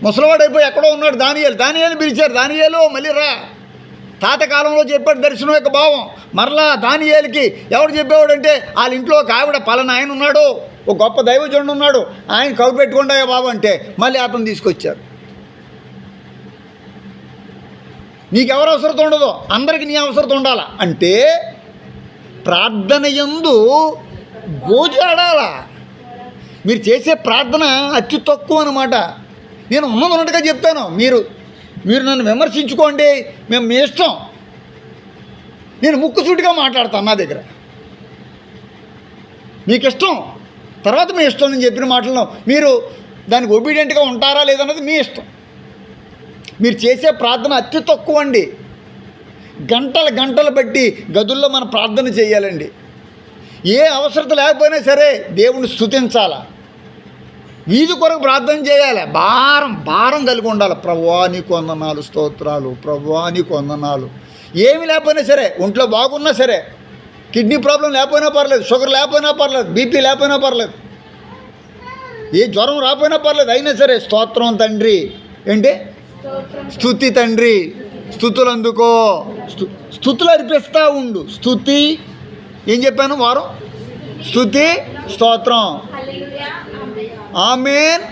ముసలివాడైపోయి ఎక్కడో ఉన్నాడు దానియేలు పిలిచారు. దానియేలు మళ్ళీ రా. తాత కాలంలో చెప్పాడు దర్శనం యొక్క భావం. మరలా దానియేలుకి ఎవడు చెప్పేవాడంటే వాళ్ళ ఇంట్లో ఒక ఆవిడ పలానా ఆయన ఉన్నాడు, ఒక గొప్ప దైవజనుడు ఉన్నాడు, ఆయన కవి పెట్టుకుంటాయా బాబు అంటే మళ్ళీ అతను తీసుకొచ్చారు. నీకెవరు అవసరం ఉండదో అందరికీ నీ అవసరం ఉండాలా అంటే ప్రార్థన యందు గోజాడాలా. మీరు చేసే ప్రార్థన అతి తక్కువ అన్నమాట. నేను ఉన్నట్టుగా చెప్తాను. మీరు నన్ను విమర్శించుకోండి, మేము మీ ఇష్టం. నేను ముక్కుసూటిగా మాట్లాడతాను. నా దగ్గర మీకు ఇష్టం, తర్వాత మీ ఇష్టం. నేను చెప్పిన మాటలను మీరు దానికి ఒబీడియంట్గా ఉంటారా లేదన్నది మీ ఇష్టం. మీరు చేసే ప్రార్థన అతి తక్కువ అండి. గంటలు బట్టి గదుల్లో మనం ప్రార్థన చేయాలండి. ఏ అవసరత లేకపోయినా సరే దేవుణ్ణి స్తుతించాలా. వీధి కొరకు ప్రార్థన చేయాలి. భారం కలిగి ఉండాలి. ప్రభువా నీకు వందనాలు, స్తోత్రాలు, ప్రభువా నీకు వందనాలు. ఏమి లేకపోయినా సరే, ఒంట్లో బాగున్నా సరే, కిడ్నీ ప్రాబ్లం లేకపోయినా పర్లేదు, షుగర్ లేకపోయినా పర్లేదు, బీపీ లేకపోయినా పర్లేదు, ఏ జ్వరం రాకపోయినా పర్లేదు, అయినా సరే స్తోత్రం తండ్రి. ఏంటి స్తుతి తండ్రి, స్తుతులు అందుకో, స్తుతులు అర్పిస్తూ ఉండు. స్తుతి ఏం చెప్పాను వారం? స్తుతి, స్తోత్రం. ఆమేన్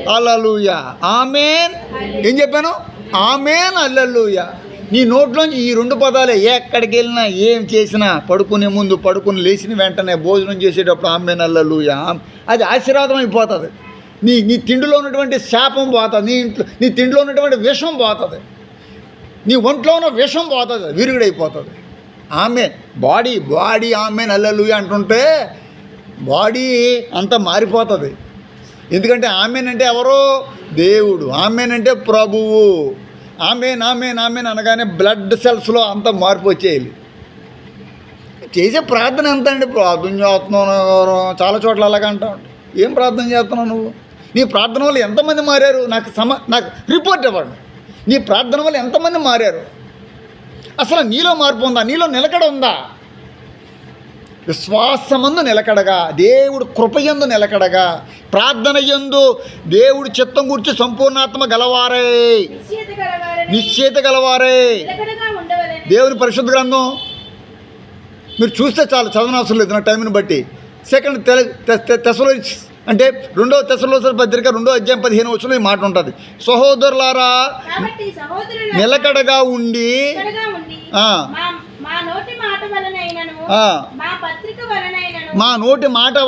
హల్లెలూయా. ఆమేన్ ఏం చెప్పాను? ఆమేన్ హల్లెలూయా. నీ నోట్లోంచి ఈ రెండు పదాలే. ఎక్కడికి వెళ్ళినా ఏం చేసినా, పడుకునే ముందు, పడుకుని లేచిన వెంటనే, భోజనం చేసేటప్పుడు ఆమేన్ హల్లెలూయా. అది ఆశీర్వాదం అయిపోతుంది. నీ తిండిలో ఉన్నటువంటి శాపం పోతుంది. నీ తిండిలో ఉన్నటువంటి విషం పోతుంది. నీ ఒంట్లో ఉన్న విషం పోతుంది, విరుగుడైపోతుంది. ఆమేన్. బాడీ ఆమేన్ హల్లెలూయా అంటుంటే బాడీ అంతా మారిపోతుంది. ఎందుకంటే ఆమేన్ అంటే ఎవరో? దేవుడు. ఆమేన్ అంటే ప్రభువు. ఆమేన్ అనగానే బ్లడ్ సెల్స్లో అంతా మార్పు వచ్చేయాలి. చేసే ప్రార్థన ఎంత అండి? ప్రార్థన చేస్తున్నావు, చాలా చోట్ల అలాగ అంటావు. ఏం ప్రార్థన చేస్తున్నావు నువ్వు? నీ ప్రార్థన వల్ల ఎంతమంది మారారు? నాకు రిపోర్ట్ ఇవ్వండి. నీ ప్రార్థన వల్ల ఎంతమంది మారారు? అసలు నీలో మార్పు ఉందా? నీలో నిలకడ ఉందా? విశ్వాసమందు నిలకడగా, దేవుడు కృపయందు నిలకడగా, ప్రార్థన యందు దేవుడు చిత్తం గురించి సంపూర్ణాత్మ గలవారే, నిశ్చయిత గలవారే. దేవుని పరిశుద్ధ గ్రంథం మీరు చూస్తే చాలు, చదవనవసరం లేదు నా టైంని బట్టి. సెకండ్ తెస్సలోనికీయులు అంటే 2వ తెస్సలోనికీయుల పత్రిక 2వ అధ్యాయం 15వ వచనంలో ఈ మాట ఉంటుంది. సహోదరులారా నిలకడగా ఉండి మా నోటి మాట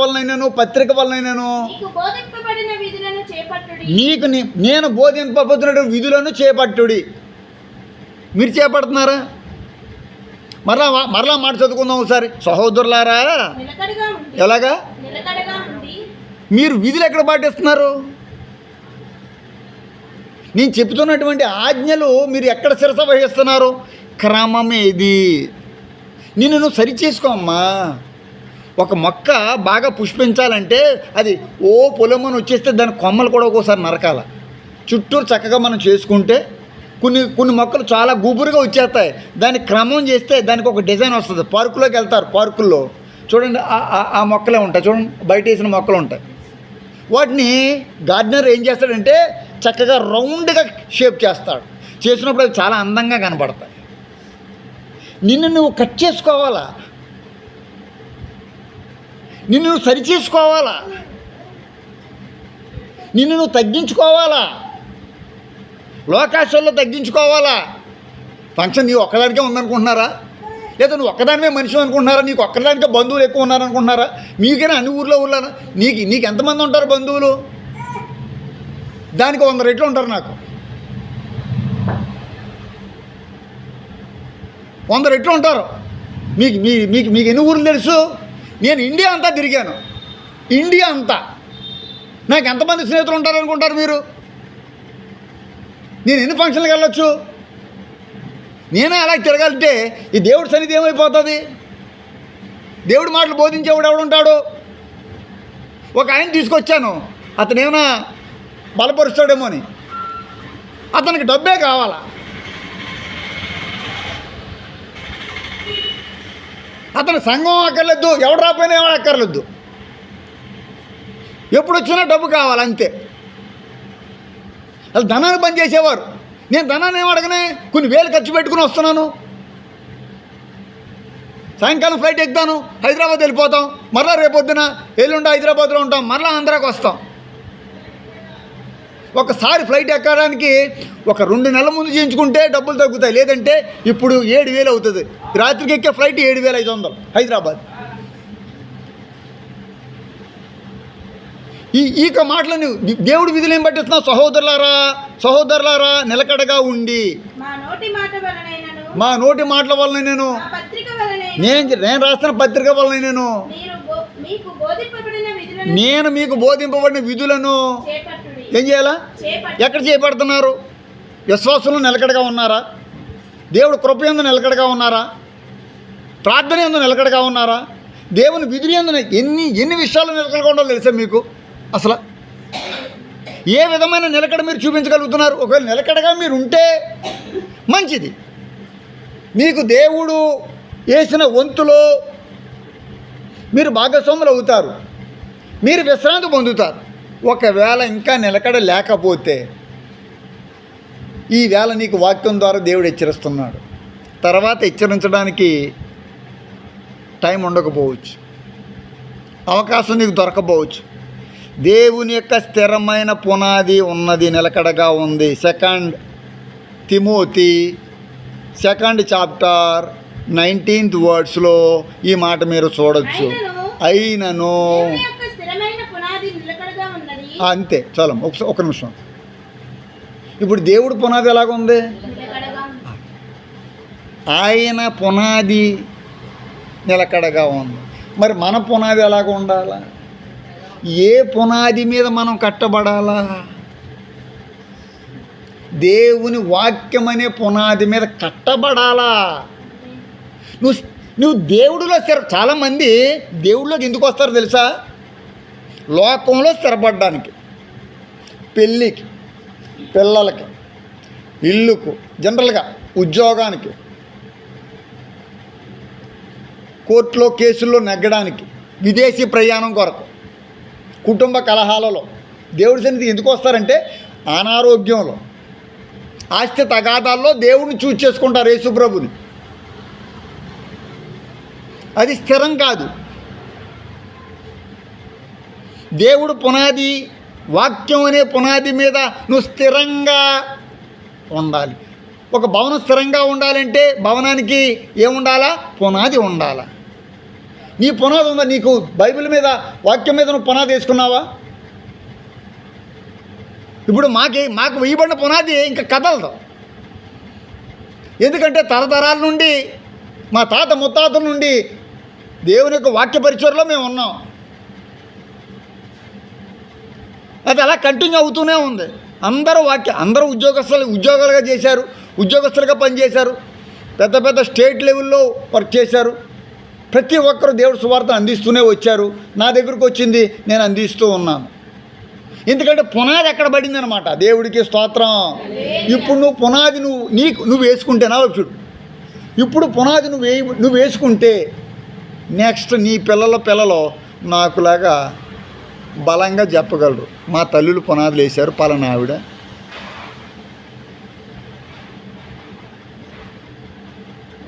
వలనైనను పత్రిక వలనైనను నీకు నేను బోధింపబోతున్న విధులను చేపట్టుడి. మీరు చేపడుతున్నారా? మరలా మాట చదువుకుందాం ఒకసారి. సహోదరులారా ఎలాగా? మీరు విధులు ఎక్కడ పాటిస్తున్నారు? నేను చెప్తున్నటువంటి ఆజ్ఞలు మీరు ఎక్కడ శిరస వహిస్తున్నారు? క్రమం ఏది? నువ్వు సరి చేసుకోమ్మా. ఒక మొక్క బాగా పుష్పించాలంటే అది పొలమని వచ్చేస్తే దాని కొమ్మలు కూడా ఒక్కోసారి నరకాల. చుట్టూరు చక్కగా మనం చేసుకుంటే కొన్ని మొక్కలు చాలా గుబురుగా వచ్చేస్తాయి. దాన్ని క్రమం చేస్తే దానికి ఒక డిజైన్ వస్తుంది. పార్కులోకి వెళ్తారు, పార్కుల్లో చూడండి ఆ మొక్కలే ఉంటాయి. చూడండి బయట వేసిన మొక్కలు ఉంటాయి. వాటిని గార్డెనర్ ఏం చేస్తాడంటే చక్కగా రౌండ్గా షేప్ చేస్తాడు. చేసినప్పుడు అవి చాలా అందంగా కనపడతాయి. నువ్వు కట్ చేసుకోవాలా, నువ్వు సరి చేసుకోవాలా, నువ్వు తగ్గించుకోవాలా, లోకాశల్లో తగ్గించుకోవాలా. ఫంక్షన్ నీవు ఒక్కదానికే ఉందనుకుంటున్నారా? లేదా నువ్వు ఒక్కదానిమే మనిషి అనుకుంటున్నారా? నీకు ఒక్కదానికే బంధువులు ఎక్కువ ఉన్నారనుకుంటున్నారా? మీకైనా అన్ని ఊర్లో నీకు ఎంతమంది ఉంటారు బంధువులు? దానికి 100 రెట్లు ఉంటారు. నాకు 100 రెట్లు ఉంటారు. మీకు ఎన్ని ఊర్లు తెలుసు? నేను ఇండియా అంతా తిరిగాను, ఇండియా అంతా. నాకు ఎంతమంది స్నేహితులు ఉంటారనుకుంటారు మీరు? నేను ఎన్ని ఫంక్షన్లకు వెళ్ళొచ్చు? నేనే అలా తిరగాలంటే ఈ దేవుడి సన్నిధి ఏమైపోతుంది? దేవుడి మాటలు బోధించేవాడు ఎవడుంటాడు? ఒక ఆయన తీసుకొచ్చాను, అతను ఏమైనా బలపరుస్తాడేమో అని. అతనికి డబ్బే కావాలా? అతను సంఘం అక్కర్లేదు, ఎవడు రాపోయినా ఎవడు అక్కర్లేదు, ఎప్పుడు వచ్చినా డబ్బు కావాలి అంతే. అసలు ధనాన్ని పని చేసేవారు. నేను ధనాన్ని ఏం అడగనే, కొన్ని వేలు ఖర్చు పెట్టుకుని వస్తున్నాను. సాయంకాలం ఫ్లైట్ ఎక్కుతాను, హైదరాబాద్ వెళ్ళిపోతాం, మరలా రేపొద్దున ఎల్లుండి హైదరాబాద్లో ఉంటాం, మరలా ఆంధ్రాకి వస్తాం. ఒకసారి ఫ్లైట్ ఎక్కడానికి ఒక 2 నెలల ముందు చేయించుకుంటే డబ్బులు తగ్గుతాయి, లేదంటే ఇప్పుడు 7,000 అవుతుంది. రాత్రికి ఎక్కే ఫ్లైట్ 7,500 హైదరాబాద్. ఈ మాటలను దేవుడి విధులు ఏం పట్టిస్తున్నావు? సహోదరులారా నిలకడగా ఉండి, మా నోటి మాటల వలన నేను రాసిన పత్రిక వలన నేను మీకు బోధింపబడిన విధులను ఏం చేయాలా? ఎక్కడ చేపడుతున్నారు? విశ్వాసంలో నిలకడగా ఉన్నారా? దేవుడు కృపయందు నిలకడగా ఉన్నారా? ప్రార్థన యందు నిలకడగా ఉన్నారా? దేవుని విధులు యందు ఎన్ని విషయాలు నిలకడగా ఉండాలో తెలుసా మీకు? అసలు ఏ విధమైన నిలకడ మీరు చూపించగలుగుతున్నారు? ఒకవేళ నిలకడగా మీరు ఉంటే మంచిది. మీకు దేవుడు వేసిన వంతులో మీరు భాగస్వాములు అవుతారు, మీరు విశ్రాంతి పొందుతారు. ఒకవేళ ఇంకా నిలకడ లేకపోతే ఈ వేళ నీకు వాక్యం ద్వారా దేవుడు హెచ్చరిస్తున్నాడు. తర్వాత హెచ్చరించడానికి టైం ఉండకపోవచ్చు, అవకాశం నీకు దొరకపోవచ్చు. దేవుని యొక్క స్థిరమైన పునాది ఉన్నది, నిలకడగా ఉంది. 2 తిమోతి 2nd చాప్టర్ 19th వర్డ్స్లో ఈ మాట మీరు చూడొచ్చు. అయినను అంతే. చాలా ఒక నిమిషం. ఇప్పుడు దేవుడు పునాది ఎలాగుంది? ఆయన పునాది నిలకడగా ఉంది. మరి మన పునాది ఎలాగ ఉండాలా? ఏ పునాది మీద మనం కట్టబడాలా? దేవుని వాక్యం అనే పునాది మీద కట్టబడాలా. నువ్వు దేవుడిలో చాలామంది దేవుడిలోకి ఎందుకు వస్తారో తెలుసా? లోకంలో స్థిరపడడానికి, పెళ్ళికి, పిల్లలకి, ఇల్లుకు, జనరల్గా ఉద్యోగానికి, కోర్టులో కేసుల్లో నెగ్గడానికి, విదేశీ ప్రయాణం కొరకు, కుటుంబ కలహాలలో. దేవుడి సన్నిధికి ఎందుకు వస్తారంటే అనారోగ్యంలో, ఆస్తి తగాదాల్లో దేవుడిని చూస్ చేసుకుంటారు యేసుప్రభుని. అది స్థిరం కాదు. దేవుడు పునాది, వాక్యం అనే పునాది మీద నువ్వు స్థిరంగా ఉండాలి. ఒక భవనం స్థిరంగా ఉండాలంటే భవనానికి ఏముండాలా? పునాది ఉండాలా. నీ పునాది ఉందా? నీకు బైబిల్ మీద, వాక్యం మీద నువ్వు పునాది వేసుకున్నావా? ఇప్పుడు మాకు వేయబడిన పునాది ఇంకా కదలదు. ఎందుకంటే తరతరాల నుండి, మా తాత ముత్తాతల నుండి దేవుని యొక్క వాక్య పరిచయలో మేము ఉన్నాం. అది అలా కంటిన్యూ అవుతూనే ఉంది. అందరూ ఉద్యోగాలుగా చేశారు, ఉద్యోగస్తులుగా పనిచేశారు, పెద్ద పెద్ద స్టేట్ లెవెల్లో వర్క్ చేశారు. ప్రతి ఒక్కరు దేవుడి సువార్త అందిస్తూనే వచ్చారు. నా దగ్గరకు వచ్చింది, నేను అందిస్తూ ఉన్నాను. ఎందుకంటే పునాది ఎక్కడ పడింది అనమాట. దేవుడికి స్తోత్రం. ఇప్పుడు నువ్వు పునాది నువ్వు వేసుకుంటేనా చూడు. ఇప్పుడు పునాది నువ్వు వేసుకుంటే నెక్స్ట్ నీ పిల్లలు నాకులాగా బలంగా చెప్పగలరు. మా తల్లులు పునాదులు వేశారు, పలానా ఆవిడ.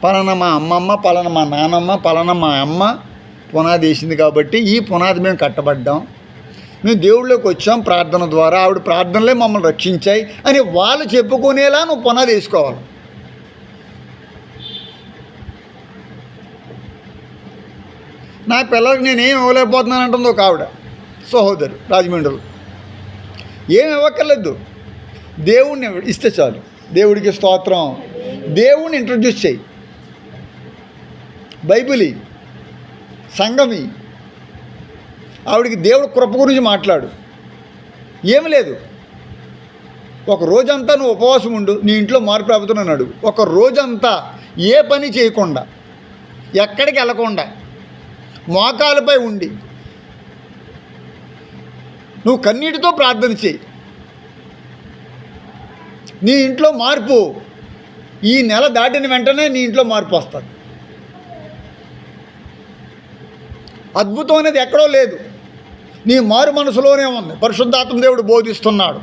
పలానా మా అమ్మమ్మ, పలానా మా నానమ్మ, పలానా మా అమ్మ పునాది వేసింది కాబట్టి ఈ పునాది మేము కట్టబడ్డాం, మేము దేవుళ్ళలోకి వచ్చాం ప్రార్థన ద్వారా, ఆవిడ ప్రార్థనలే మమ్మల్ని రక్షించాయి అని వాళ్ళు చెప్పుకునేలా నువ్వు పునాది వేసుకోవాలి. నా పిల్లలకి నేనేం ఇవ్వలేకపోతున్నాను అంటుంది ఒక ఆవిడ, సహోదరు రాజమండ్రిలో. ఏమి ఇవ్వక్కర్లేదు, దేవుణ్ణి ఇస్తే చాలు. దేవుడికి స్తోత్రం. దేవుణ్ణి ఇంట్రడ్యూస్ చేయి. బైబిల్ సంగమి, ఆవిడికి దేవుడి కృప గురించి మాట్లాడు. ఏమి లేదు, ఒక రోజంతా నువ్వు ఉపవాసం ఉండు, నీ ఇంట్లో మార్పు రాబోతున్నాను అడుగు. ఒక రోజంతా ఏ పని చేయకుండా, ఎక్కడికి వెళ్ళకుండా, మోకాలపై ఉండి నువ్వు కన్నీటితో ప్రార్థన చేయి. నీ ఇంట్లో మార్పు ఈ నెల దాటిన వెంటనే నీ ఇంట్లో మార్పు వస్తుంది. అద్భుతం అనేది ఎక్కడో లేదు, నీ మారు మనసులోనే ఉంది. పరిశుద్ధాత్మ దేవుడు బోధిస్తున్నాడు.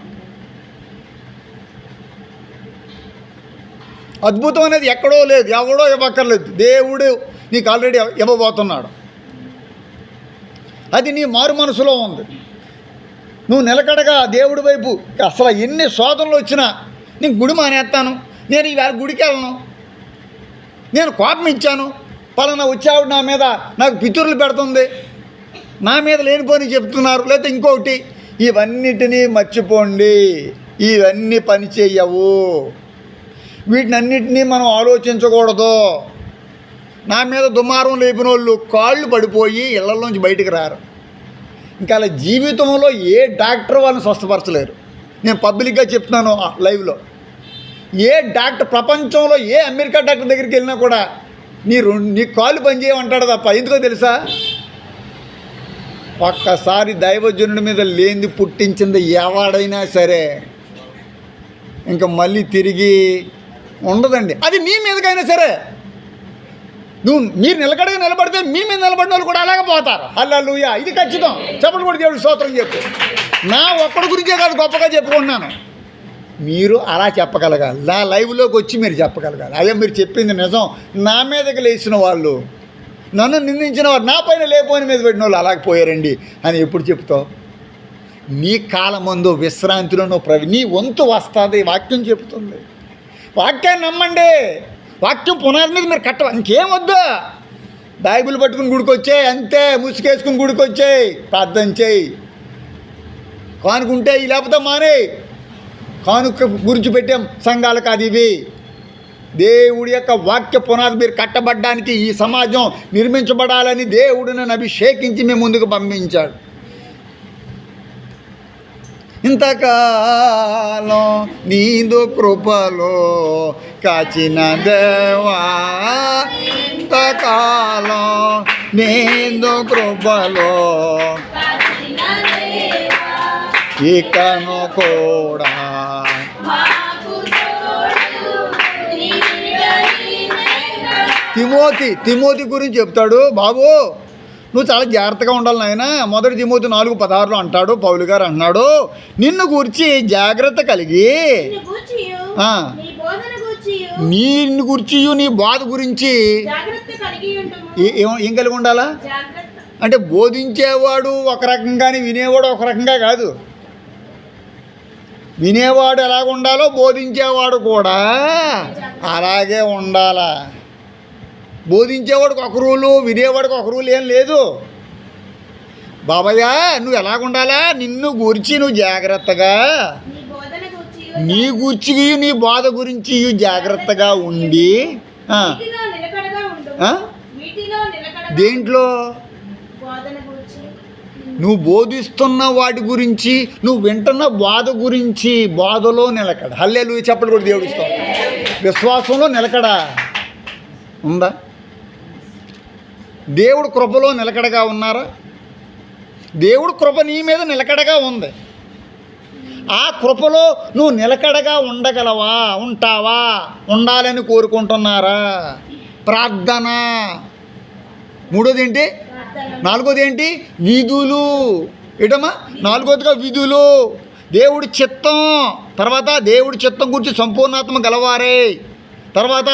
అద్భుతం అనేది ఎక్కడో లేదు, ఎవడో ఇవ్వక్కర్లేదు, దేవుడు నీకు ఆల్రెడీ ఇవ్వబోతున్నాడు. అది నీ మారు మనసులో ఉంది. నువ్వు నిలకడగా దేవుడి వైపు, అసలు ఎన్ని శోధనలు వచ్చినా నేను గుడి మానేస్తాను, నేను ఈవేళ గుడికి వెళ్ళను, నేను కోపం ఇచ్చాను, పలానా వచ్చావుడు నా మీద నాకు పితురులు పెడుతుంది, నా మీద లేనిపోని చెప్తున్నారు, లేకపోతే ఇంకొకటి, ఇవన్నిటినీ మర్చిపోండి. ఇవన్నీ పని చెయ్యవు, వీటినన్నిటినీ మనం ఆలోచించకూడదు. నా మీద దుమారం లేపిన వాళ్ళు కాళ్ళు పడిపోయి ఇళ్లలోంచి బయటికి రారు. ఇంకా అలా జీవితంలో ఏ డాక్టర్ వాళ్ళని స్వస్థపరచలేరు. నేను పబ్లిక్గా చెప్తున్నాను లైవ్లో. ఏ డాక్టర్ ప్రపంచంలో ఏ అమెరికా డాక్టర్ దగ్గరికి వెళ్ళినా కూడా నీ కాళ్ళు పనిచేయమంటాడు తప్ప. ఎందుకో తెలుసా? ఒక్కసారి దైవజనుడి మీద లేనిది పుట్టించింది ఎవడైనా సరే ఇంకా మళ్ళీ తిరిగి ఉండదండి. అది మీ మీదకైనా సరే, మీరు నిలకడగా నిలబడితే మీ మీద నిలబడిన వాళ్ళు కూడా అలాగే పోతారు. హల్లెలూయా, ఇది ఖచ్చితం. చెప్పండి కూడా దేవుడి స్తోత్రం చెప్పు. నా ఒక్కడి గురించే కాదు గొప్పగా చెప్పుకుంటున్నాను, మీరు అలా చెప్పగలగాలి. నా లైవ్లోకి వచ్చి మీరు చెప్పగలగాలి. అయ్యా మీరు చెప్పింది నిజం, నా మీదకి లేచిన వాళ్ళు, నన్ను నిందించిన వారు, నా పైన లేపోని మీద పెట్టిన వాళ్ళు అలాగే పోయారండి అని ఎప్పుడు చెప్తావు? నీ కాలమందు విశ్రాంతిలో నీ వంతు వస్తుంది. వాక్యం చెప్తుంది. వాక్యాన్ని నమ్మండి. వాక్యం పునాది మీద మీరు ఇంకేం వద్దు. బైబిల్ పట్టుకుని గుడికొచ్చేయి అంతే, ముసుకేసుకుని గుడికొచ్చేయి, ప్రార్థన చేయి. కానుకుంటే లేకపోతే మానే. కానుక గురించి పెట్టాం సంఘాలకు. అది ఇవి దేవుడి యొక్క వాక్య పునాది మీరు కట్టబడ్డానికి, ఈ సమాజం నిర్మించబడాలని దేవుడు నన్ను అభిషేకించి మేము ముందుకు పంపించాడు. ఇంతకాలం నీదు కృపలో కాచిన దేవా, ఇంతకాలం నీదు కృపలో ఇకను కూడా తిమోతి గురించి చెప్తాడు. బాబు నువ్వు చాలా జాగ్రత్తగా ఉండాలి నాయన. మొదటి తిమోతి 4:16 అంటాడు, పౌలు గారు అంటున్నాడు, నిన్ను గురించి జాగ్రత్త కలిగి, నిన్ను గురించి నీ బాధ గురించి ఏం కలిగి ఉండాలా అంటే, బోధించేవాడు ఒక రకంగాని వినేవాడు ఒక రకంగా కాదు. వినేవాడు ఎలాగ ఉండాలో బోధించేవాడు కూడా అలాగే ఉండాలా. బోధించేవాడికి ఒక రూలు, వినేవాడికి ఒక రూలు ఏం లేదు. బాబయ్య నువ్వు ఎలాగుండాలా, నిన్ను గురించి నువ్వు జాగ్రత్తగా, నీ గురించి నీ బాధ గురించి జాగ్రత్తగా ఉండి, దేంట్లో నువ్వు బోధిస్తున్న వాటి గురించి, నువ్వు వింటున్న బాధ గురించి, బాధలో నిలకడ. హల్లెలూయా చెప్పండి కూడా దేవుడు ఇస్తాం. విశ్వాసంలో నిలకడ ఉందా? దేవుడు కృపలో నిలకడగా ఉన్నారా? దేవుడు కృప నీ మీద నిలకడగా ఉంది. ఆ కృపలో నువ్వు నిలకడగా ఉండగలవా, ఉంటావా, ఉండాలని కోరుకుంటున్నారా? ప్రార్థన. మూడోది ఏంటి? నాలుగోది ఏంటి? విధులు. ఏటమ్మా? నాలుగోదిగా విధులు. దేవుడి చిత్తం. తర్వాత దేవుడి చిత్తం గురించి సంపూర్ణాత్మ గలవారే. తర్వాత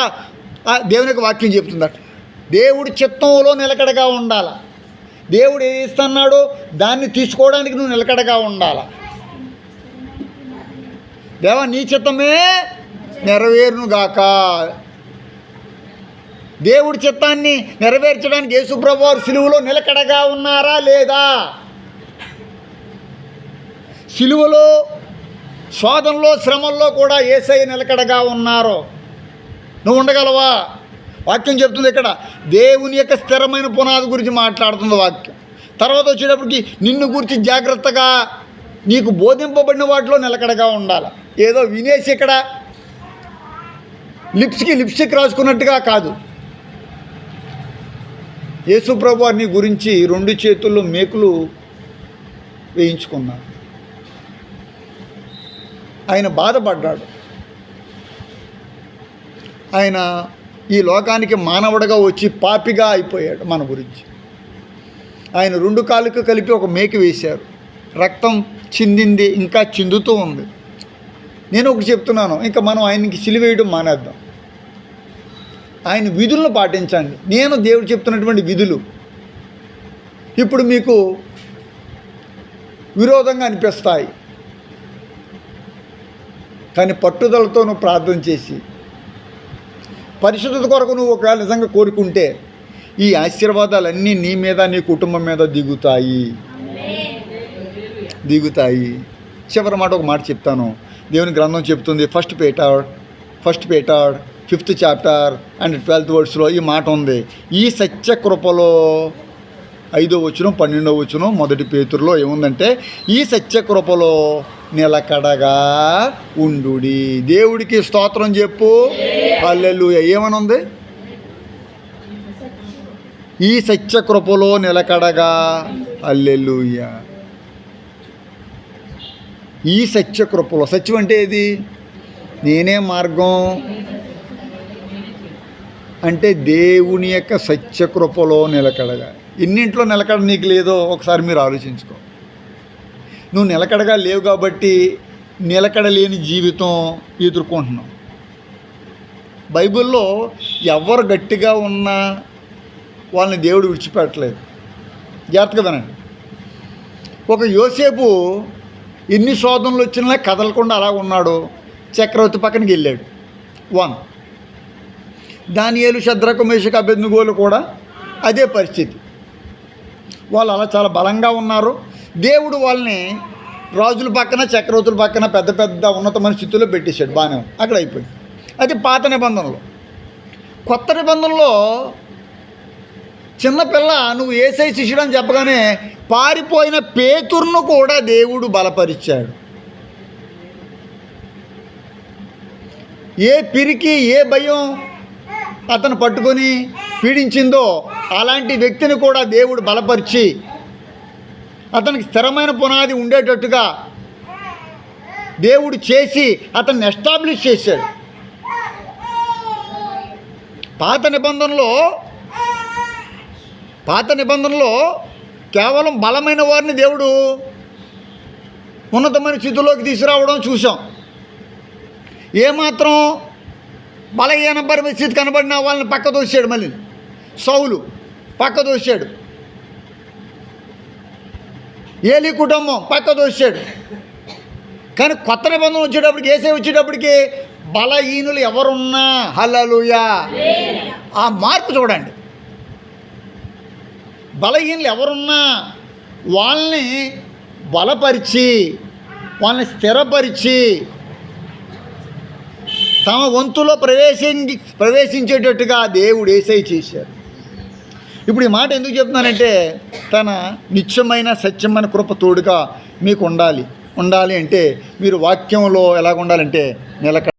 దేవునికి వాక్యం చెప్తుందట, దేవుడి చిత్తంలో నిలకడగా ఉండాల. దేవుడు ఏది ఇస్తున్నాడో దాన్ని తీసుకోవడానికి నువ్వు నిలకడగా ఉండాల. దేవా నీ చిత్తమే నెరవేరునుగాక. దేవుడి చిత్తాన్ని నెరవేర్చడానికి యేసుప్రభువు వారు సిలువలో నిలకడగా ఉన్నారా లేదా? సిలువలో శోధనలో శ్రమల్లో కూడా యేసయ్య నిలకడగా ఉన్నారు. నువ్వు ఉండగలవా? వాక్యం చెప్తుంది ఇక్కడ దేవుని యొక్క స్థిరమైన పునాది గురించి మాట్లాడుతుంది వాక్యం. తర్వాత వచ్చేటప్పటికి నిన్ను గురించి జాగ్రత్తగా నీకు బోధింపబడిన వాటిలో నిలకడగా ఉండాలి. ఏదో వినేసి ఇక్కడ లిప్స్టిక్ రాసుకున్నట్టుగా కాదు. యేసు ప్రభు వారిని గురించి 2 చేతుల్లో మేకులు వేయించుకున్నారు. ఆయన బాధపడ్డాడు. ఆయన ఈ లోకానికి మానవుడిగా వచ్చి పాపిగా అయిపోయాడు మన గురించి. ఆయన 2 కాళ్ళకు కలిపి ఒక మేకు వేశారు. రక్తం చిందింది, ఇంకా చిందుతూ ఉంది. నేను ఒకటి చెప్తున్నాను, ఇంకా మనం ఆయనకి సిలువేయడం మానేద్దాం. ఆయన విధులను పాటించండి. నేను దేవుడు చెప్తున్నటువంటి విధులు ఇప్పుడు మీకు విరోధంగా అనిపిస్తాయి, కానీ పట్టుదలతో నువ్వు ప్రార్థన చేసి పరిశుద్ధత కొరకు నువ్వు ఒకవేళ నిజంగా కోరుకుంటే ఈ ఆశీర్వాదాలన్నీ నీ మీద నీ కుటుంబం మీద దిగుతాయి. చివరి మాట ఒక మాట చెప్తాను. దేవుని గ్రంథం చెప్తుంది, first Peter 5th chapter and 12th వర్డ్స్లో ఈ మాట ఉంది. ఈ సత్య కృపలో 5వ వచనం 12వ వచనం 1 పేతురులో ఏముందంటే, ఈ సత్య కృపలో నిలకడగా ఉండుడి. దేవుడికి స్తోత్రం చెప్పు, హల్లెలూయా. ఏమని ఉంది? ఈ సత్య కృపలో నిలకడగా, హల్లెలూయా. ఈ సత్య కృపలో, సత్యం అంటే ఏది? నేనే మార్గం అంటే దేవుని యొక్క సత్య కృపలో నిలకడగా. ఎన్నింట్లో నిలకడ నీకు లేదో ఒకసారి మీరు ఆలోచించుకో. నువ్వు నిలకడగా లేవు కాబట్టి నిలకడ లేని జీవితం ఎదుర్కొంటున్నావు. బైబిల్లో ఎవరు గట్టిగా ఉన్నా వాళ్ళని దేవుడు విడిచిపెట్టలేదు. జాగ్రత్తగా వినండి. ఒక యోసేపు ఎన్ని శోధనలు వచ్చినా కదలకుండా అలా ఉన్నాడు. చక్రవర్తి పక్కనకి వెళ్ళాడు. 1 దానియేలు, షద్రకు, మేషకు, అబేద్నెగోలు కూడా అదే పరిస్థితి. వాళ్ళు అలా చాలా బలంగా ఉన్నారు. దేవుడు వాళ్ళని రాజుల పక్కన, చక్రవర్తుల పక్కన పెద్ద పెద్ద ఉన్నతమైన స్థితిలో పెట్టేశాడు. బాగానే అక్కడ అయిపోయింది. అది పాత నిబంధనలో. కొత్త నిబంధనలో చిన్నపిల్ల నువ్వు యేసై శిష్యుడు అని చెప్పగానే పారిపోయిన పేతురును కూడా దేవుడు బలపరిచాడు. ఏ పిరికి, ఏ భయం అతను పట్టుకొని పీడించిందో అలాంటి వ్యక్తిని కూడా దేవుడు బలపరిచి అతనికి స్థిరమైన పునాది ఉండేటట్టుగా దేవుడు చేసి అతన్ని ఎస్టాబ్లిష్ చేశాడు. పాత నిబంధనలో కేవలం బలమైన వారిని దేవుడు ఉన్నతమైన స్థితిలోకి తీసుకురావడం చూసాం. ఏమాత్రం బలహీన పరిస్థితి కనబడిన వాళ్ళని పక్క దోశాడు. మళ్ళీ సౌలు పక్క దోశాడు. ఏలీ కుటుంబం పక్క దోశాడు. కానీ కొత్త నిబంధన వచ్చేటప్పటికి, యేసే వచ్చేటప్పటికి బలహీనులు ఎవరున్నా, హల్లెలూయా, ఆ మార్పు చూడండి. బలహీనులు ఎవరున్నా వాళ్ళని బలపరిచి, వాళ్ళని స్థిరపరిచి తమ వంతులో ప్రవేశించేటట్టుగా దేవుడు యేసయ్య చేశారు. ఇప్పుడు ఈ మాట ఎందుకు చెప్తున్నానంటే, తన నిత్యమైన సత్యమైన కృప తోడుగా మీకు ఉండాలి అంటే మీరు వాక్యంలో ఎలాగ ఉండాలంటే నిలకడ.